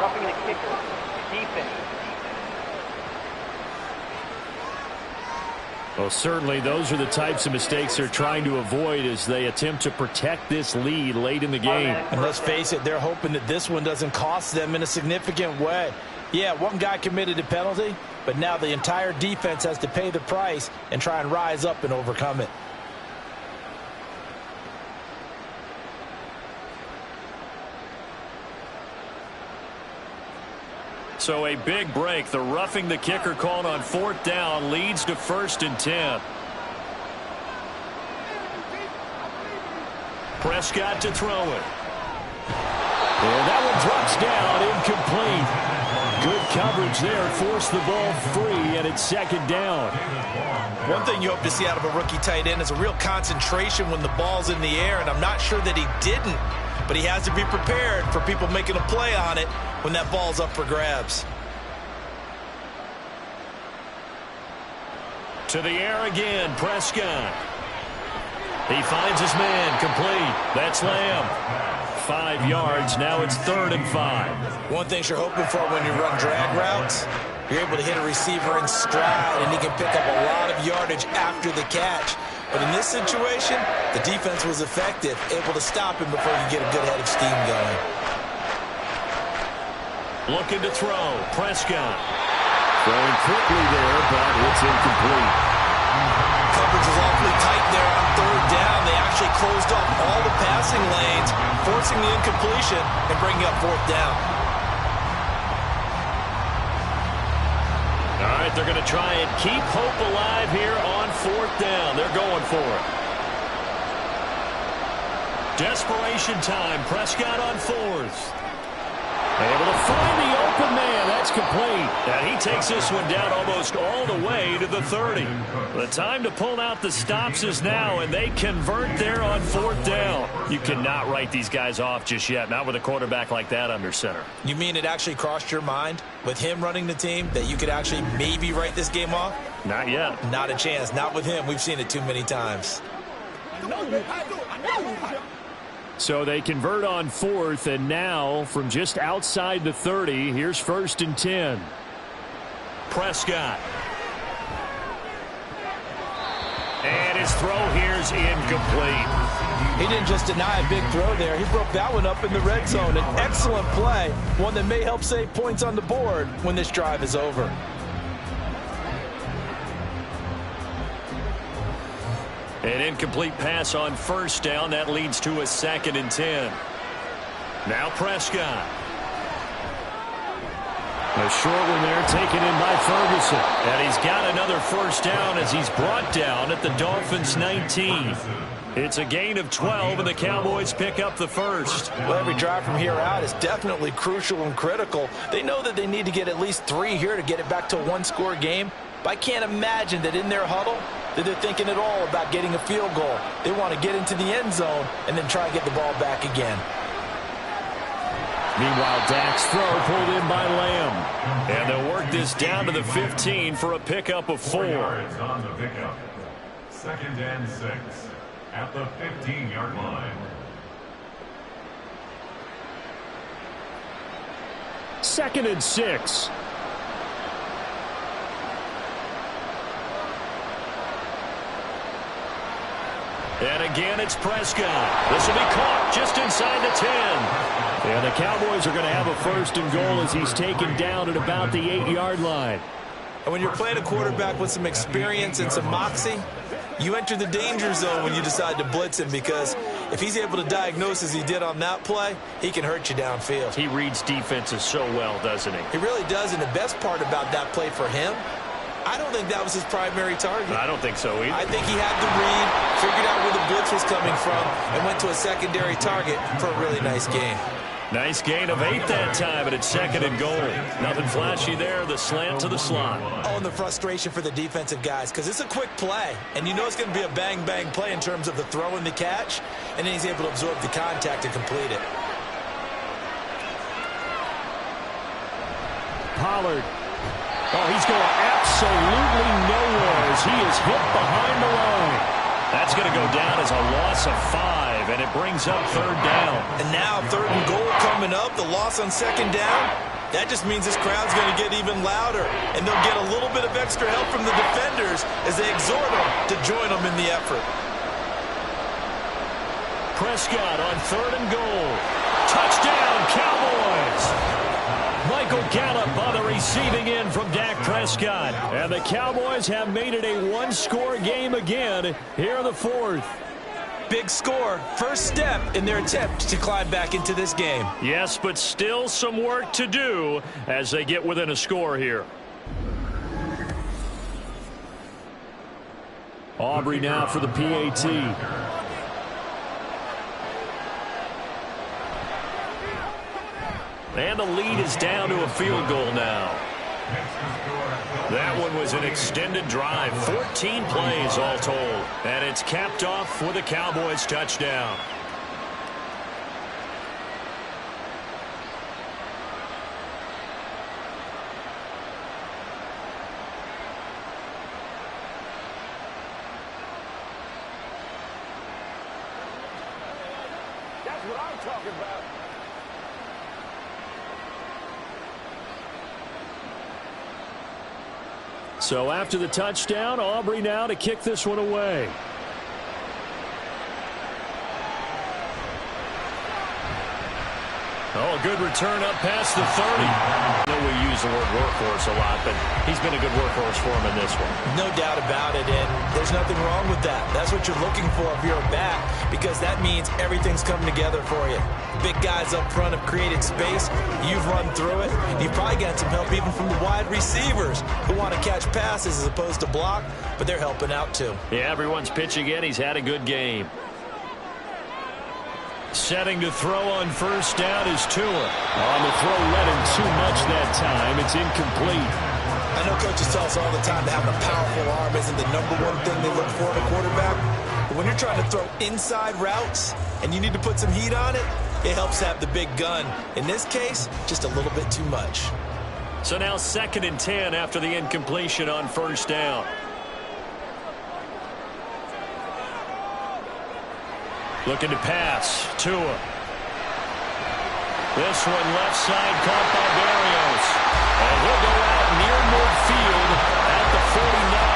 Roughing the kicker. Defense. Well, certainly those are the types of mistakes they're trying to avoid as they attempt to protect this lead late in the game. And let's face it, they're hoping that this one doesn't cost them in a significant way. Yeah, one guy committed a penalty, but now the entire defense has to pay the price and try and rise up and overcome it. So a big break. The roughing the kicker called on 4th down leads to 1st and 10. Prescott to throw it. And that one drops down, incomplete. Good coverage there, forced the ball free, and it's 2nd down. One thing you hope to see out of a rookie tight end is a real concentration when the ball's in the air, and I'm not sure that he didn't, but he has to be prepared for people making a play on it when that ball's up for grabs. To the air again, Prescott. He finds his man, complete. That's Lamb. 5 yards, now it's 3rd and 5. One thing you're hoping for when you run drag routes, you're able to hit a receiver in stride, and he can pick up a lot of yardage after the catch. But in this situation, the defense was effective, able to stop him before you get a good head of steam going. Looking to throw, Prescott. Throwing quickly there, but it's incomplete. Coverage was awfully tight there on 3rd down. They actually closed off all the passing lanes, forcing the incompletion and bringing up 4th down. All right, they're going to try and keep hope alive here on 4th down. They're going for it. Desperation time. Prescott on 4th. Able to find the open man. That's complete. And he takes this one down almost all the way to the 30. The time to pull out the stops is now, and they convert there on 4th down. You cannot write these guys off just yet, not with a quarterback like that under center. You mean it actually crossed your mind with him running the team that you could actually maybe write this game off? Not yet. Not a chance. Not with him. We've seen it too many times. So they convert on 4th, and now from just outside the 30, here's 1st and 10. Prescott. And his throw here's incomplete. He didn't just deny a big throw there. He broke that one up in the red zone. An excellent play, one that may help save points on the board when this drive is over. An incomplete pass on 1st down. That leads to a 2nd and 10. Now Prescott. A short one there taken in by Ferguson. And he's got another 1st down as he's brought down at the Dolphins' 19. It's a gain of 12, and the Cowboys pick up the 1st. Well, every drive from here out is definitely crucial and critical. They know that they need to get at least 3 here to get it back to a one-score game. But I can't imagine that in their huddle that they're thinking at all about getting a field goal. They want to get into the end zone and then try and get the ball back again. Meanwhile, Dak's throw pulled in by Lamb. And they'll work this down to the 15 for a pickup of 4. Yards on the pickup. 2nd and 6 at the 15-yard line. 2nd and 6. And again, it's Prescott. This will be caught just inside the 10. And the Cowboys are going to have a 1st and goal as he's taken down at about the 8-yard line. And when you're playing a quarterback with some experience and some moxie, you enter the danger zone when you decide to blitz him, because if he's able to diagnose as he did on that play, he can hurt you downfield. He reads defenses so well, doesn't he? He really does, and the best part about that play for him, I don't think that was his primary target. I don't think so either. I think he had to read, figured out where the blitz was coming from, and went to a secondary target for a really nice gain. Nice gain of 8 that time, and it's 2nd and goal. Nothing flashy there, the slant to the slot. Oh, and the frustration for the defensive guys, because it's a quick play, and you know it's going to be a bang-bang play in terms of the throw and the catch, and then he's able to absorb the contact and complete it. Pollard. Oh, he's going absolutely nowhere as he is hit behind the line. That's going to go down as a loss of 5, and it brings up 3rd down. And now 3rd and goal coming up, the loss on 2nd down. That just means this crowd's going to get even louder, and they'll get a little bit of extra help from the defenders as they exhort them to join them in the effort. Prescott on 3rd and goal. Touchdown, Cowboys! Michael Gallup on the receiving end from Dak Prescott. And the Cowboys have made it a one-score game again here in the 4th. Big score, first step in their attempt to climb back into this game. Yes, but still some work to do as they get within a score here. Aubrey now for the PAT. And the lead is down to a field goal now. That one was an extended drive, 14 plays all told. And it's capped off with a Cowboys touchdown. That's what I'm talking about. So after the touchdown, Aubrey now to kick this one away. Oh, good return up past the 30. I know we use the word workhorse a lot, but he's been a good workhorse for him in this one. No doubt about it, and there's nothing wrong with that. That's what you're looking for if you're a back, because that means everything's coming together for you. Big guys up front have created space. You've run through it. You've probably got some help even from the wide receivers who want to catch passes as opposed to block, but they're helping out too. Yeah, everyone's pitching in. He's had a good game. Setting to throw on first down is Tua. On the throw, led him too much that time. It's incomplete. I know coaches tell us all the time that having a powerful arm isn't the #1 thing they look for in a quarterback. But when you're trying to throw inside routes and you need to put some heat on it, it helps have the big gun. In this case, just a little bit too much. So now 2nd and 10 after the incompletion on first down. Looking to pass. Tua. This one left side caught by Barrios. And he'll go out near midfield at the 49.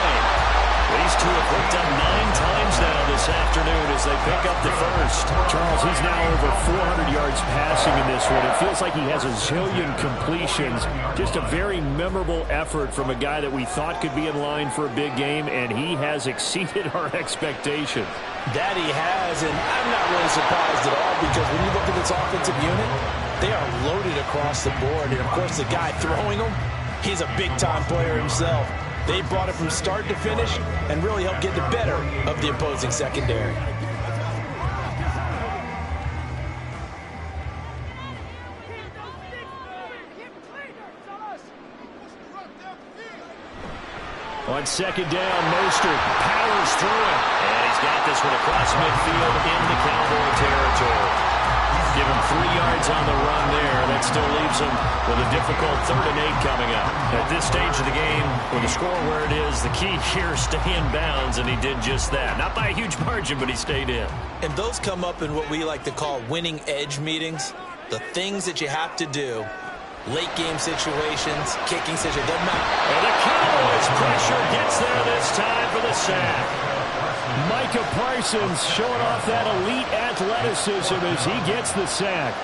These two have hooked up 9 times now this afternoon as they pick up the first. Charles, he's now over 400 yards passing in this one. It feels like he has a zillion completions. Just a very memorable effort from a guy that we thought could be in line for a big game, and he has exceeded our expectations. That he has, and I'm not really surprised at all because when you look at this offensive unit, they are loaded across the board. And, of course, the guy throwing them, he's a big-time player himself. They brought it from start to finish and really helped get the better of the opposing secondary. On 2nd down, Mostert powers through it. And he's got this one across midfield into Cowboy territory. Give him 3 yards on the run there. That still leaves him with a difficult 3rd and 8 coming up. At this stage of the game, with the score where it is, the key here is stay in bounds, and he did just that. Not by a huge margin, but he stayed in. And those come up in what we like to call winning edge meetings. The things that you have to do. Late game situations, kicking situations, doesn't matter. And the Cowboys pressure gets there this time for the sack. Micah Parsons showing off that elite athleticism as he gets the sack.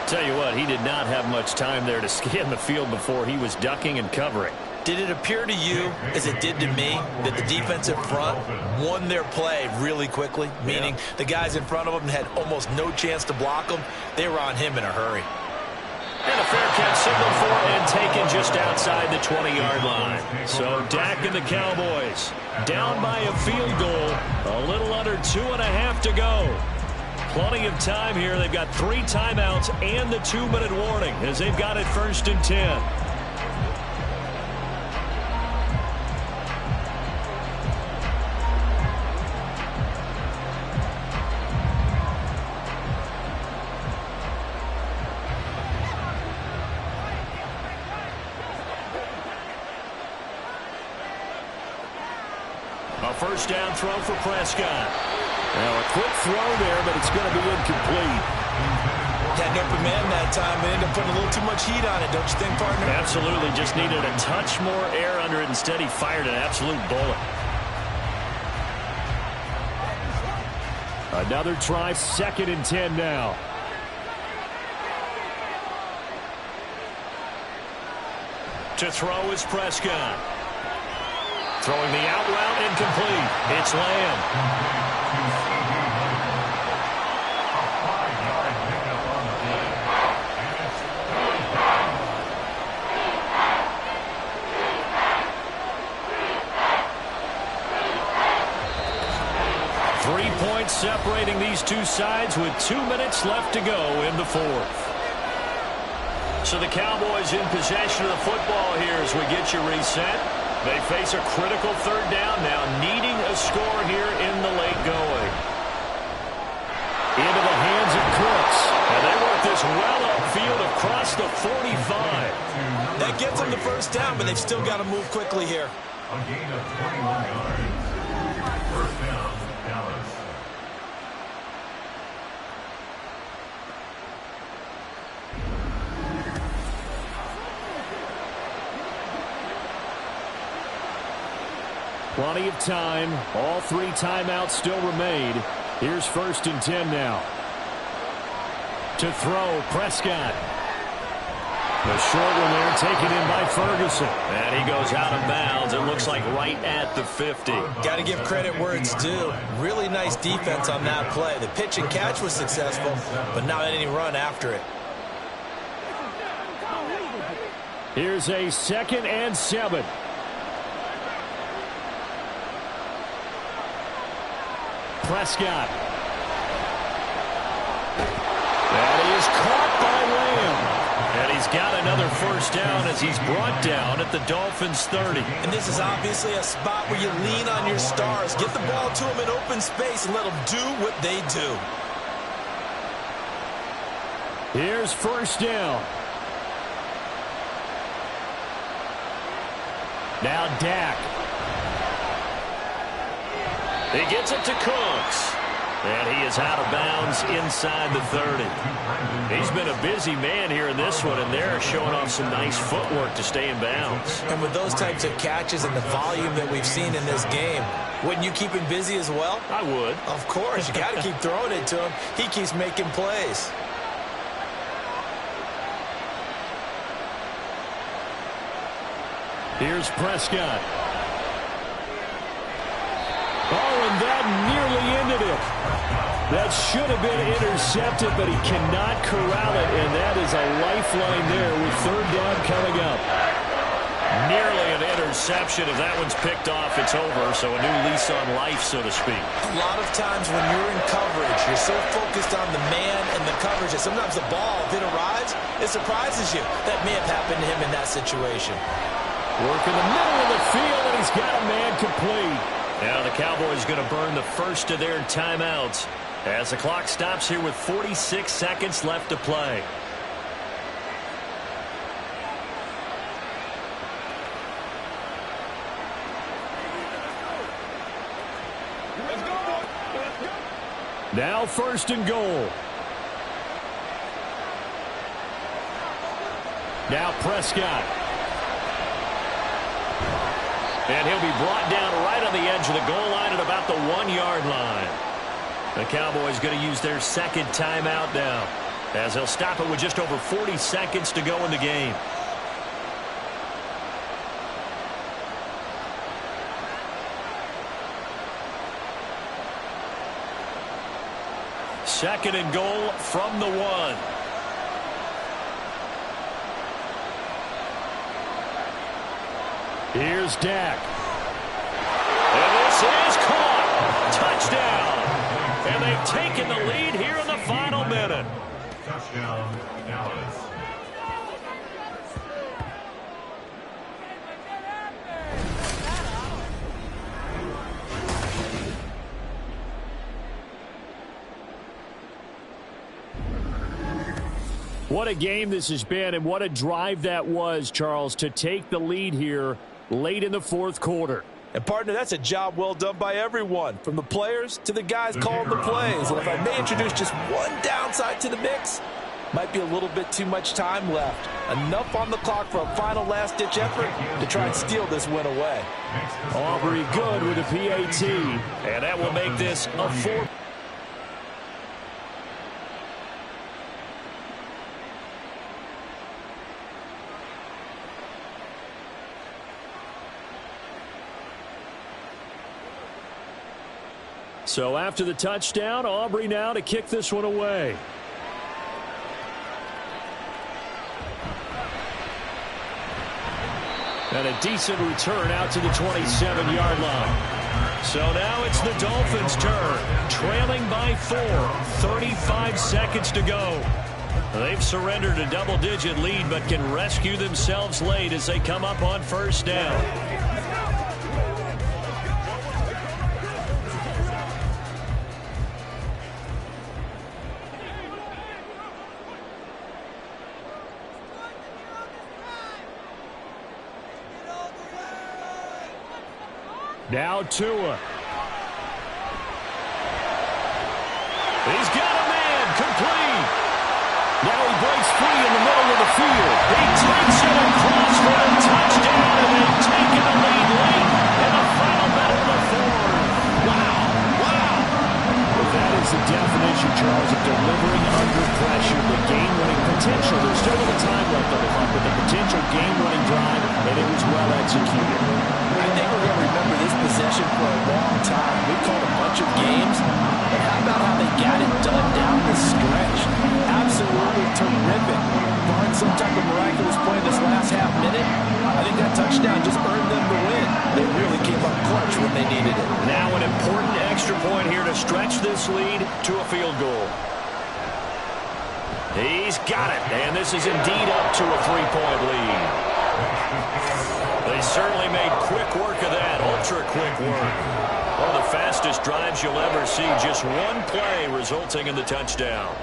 Tell you what, he did not have much time there to scan the field before he was ducking and covering. Did it appear to you, as it did to me, that the defensive front won their play really quickly? Meaning the guys in front of them had almost no chance to block them. They were on him in a hurry. And a fair catch signaled for and taken just outside the 20-yard line. So Dak and the Cowboys down by a field goal. A little under 2.5 to go. Plenty of time here. They've got 3 timeouts and the 2-minute warning as they've got it 1st and 10. A first down throw for Prescott. Now a quick throw there, but it's going to be incomplete. Had an open man that time, but ended up putting a little too much heat on it, don't you think, partner? Absolutely. Just needed a touch more air under it. Instead, he fired an absolute bullet. Another try, 2nd and 10 now. To throw is Prescott. Throwing the out route, incomplete. It's Lamb. 3 points separating these two sides with 2 minutes left to go in the 4th. So the Cowboys in possession of the football here as we get you reset. They face a critical 3rd down now, needing a score here in the late going. Into the hands of Cooks. And they work this well upfield across the 45. That gets them the first down, but they've still got to move quickly here. A gain of 21 yards. First down, Dallas. Plenty of time. All 3 timeouts still remain. Here's 1st and 10 now. To throw, Prescott. The short one there taken in by Ferguson. And he goes out of bounds. It looks like right at the 50. Got to give credit where it's due. Really nice defense on that play. The pitch and catch was successful, but not any run after it. Here's a 2nd and 7. Prescott. And he is caught by Lamb. And he's got another first down as he's brought down at the Dolphins' 30. And this is obviously a spot where you lean on your stars. Get the ball to them in open space and let them do what they do. Here's 1st down. Now Dak. He gets it to Cooks. And he is out of bounds inside the 30. He's been a busy man here in this one, and they're showing off some nice footwork to stay in bounds. And with those types of catches and the volume that we've seen in this game, wouldn't you keep him busy as well? I would. Of course. You got to keep throwing it to him. He keeps making plays. Here's Prescott. Oh, and that nearly ended it. That should have been intercepted, but he cannot corral it, and that is a lifeline there with 3rd down coming up. Nearly an interception. If that one's picked off, it's over, so a new lease on life, so to speak. A lot of times when you're in coverage, you're so focused on the man and the coverage that sometimes the ball, if it arrives, it surprises you. That may have happened to him in that situation. Work in the middle of the field, and he's got a man complete. Now the Cowboys going to burn the first of their timeouts as the clock stops here with 46 seconds left to play. Now 1st and goal. Now Prescott. And he'll be brought down right on the edge of the goal line at about the 1-yard line. The Cowboys going to use their 2nd timeout now, as they'll stop it with just over 40 seconds to go in the game. Second and goal from the 1. Here's Dak. And this is caught. Touchdown. And they've taken the lead here in the final minute. Touchdown, Dallas. What a game this has been, and what a drive that was, Charles, to take the lead here late in the 4th quarter. And, partner, that's a job well done by everyone, from the players to the guys calling the plays. And if I may introduce just one downside to the mix, might be a little bit too much time left. Enough on the clock for a final last-ditch effort to try and steal this win away. Aubrey good with a PAT. And that will make this a 4. So after the touchdown, Aubrey now to kick this one away. And a decent return out to the 27-yard line. So now it's the Dolphins' turn, trailing by 4, 35 seconds to go. They've surrendered a double-digit lead but can rescue themselves late as they come up on first down. Now Tua. He's got a man, complete. Now he breaks free in the middle of the field. He takes it across for a touchdown, and they've taken the lead late in the final minute of the fourth. Wow, wow. Well, that is the definition, Charles, of delivering under pressure. The game-winning potential. There's still a little time left on the clock, but the potential game-winning drive, and it was well executed. I think we're going to remember this possession for a long time. We've called a bunch of games, but how about how they got it done down the stretch? Absolutely terrific. Barring some type of miraculous play in this last half minute, I think that touchdown just earned them the win. They really came up clutch when they needed it. Now an important extra point here to stretch this lead to a field goal. He's got it, and this is indeed up to a 3-point lead. They certainly made quick work of that, ultra-quick work. One of the fastest drives you'll ever see, just one play resulting in the touchdown.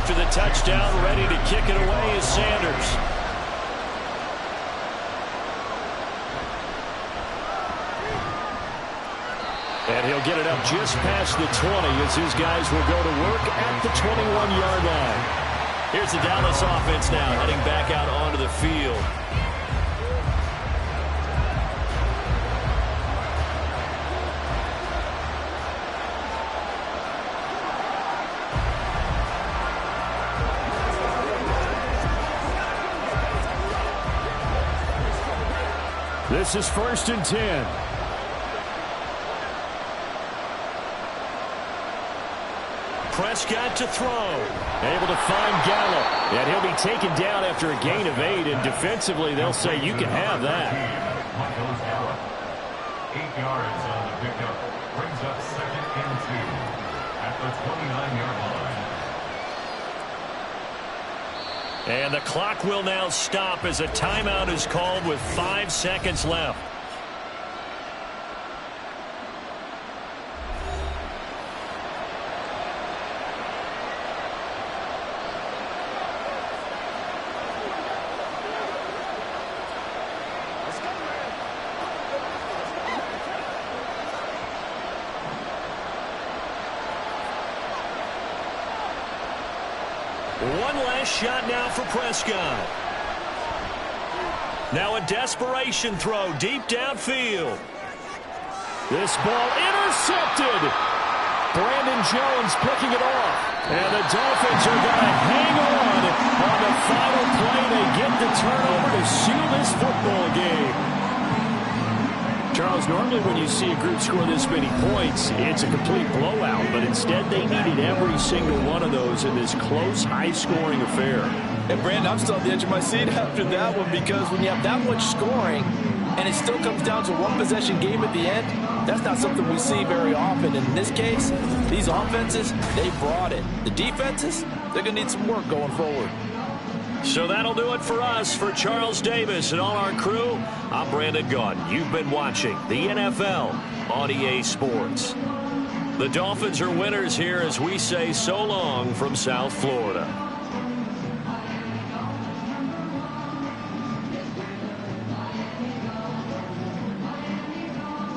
After the touchdown, ready to kick it away is Sanders. And he'll get it up just past the 20 as his guys will go to work at the 21-yard line. Here's the Dallas offense now heading back out onto the field. This is 1st and 10. Prescott to throw. Able to find Gallup. And he'll be taken down after a gain of 8. And defensively, they'll say you can have that. 8 yards on the pickup. Brings up 2nd and 2 at the 29-yard line. And the clock will now stop as a timeout is called with 5 seconds left. One last shot now for Prescott. Now a desperation throw deep downfield. This ball intercepted. Brandon Jones picking it off. And the Dolphins are going to hang on the final play. They get the turnover to seal this football game. Charles, normally when you see a group score this many points, it's a complete blowout. But instead, they needed every single one of those in this close, high-scoring affair. And, Brandon, I'm still on the edge of my seat after that one because when you have that much scoring, and it still comes down to one possession game at the end, that's not something we see very often. And in this case, these offenses, they brought it. The defenses, they're going to need some work going forward. So that'll do it for us. For Charles Davis and all our crew, I'm Brandon Gaudin. You've been watching the NFL on EA Sports. The Dolphins are winners here as we say so long from South Florida.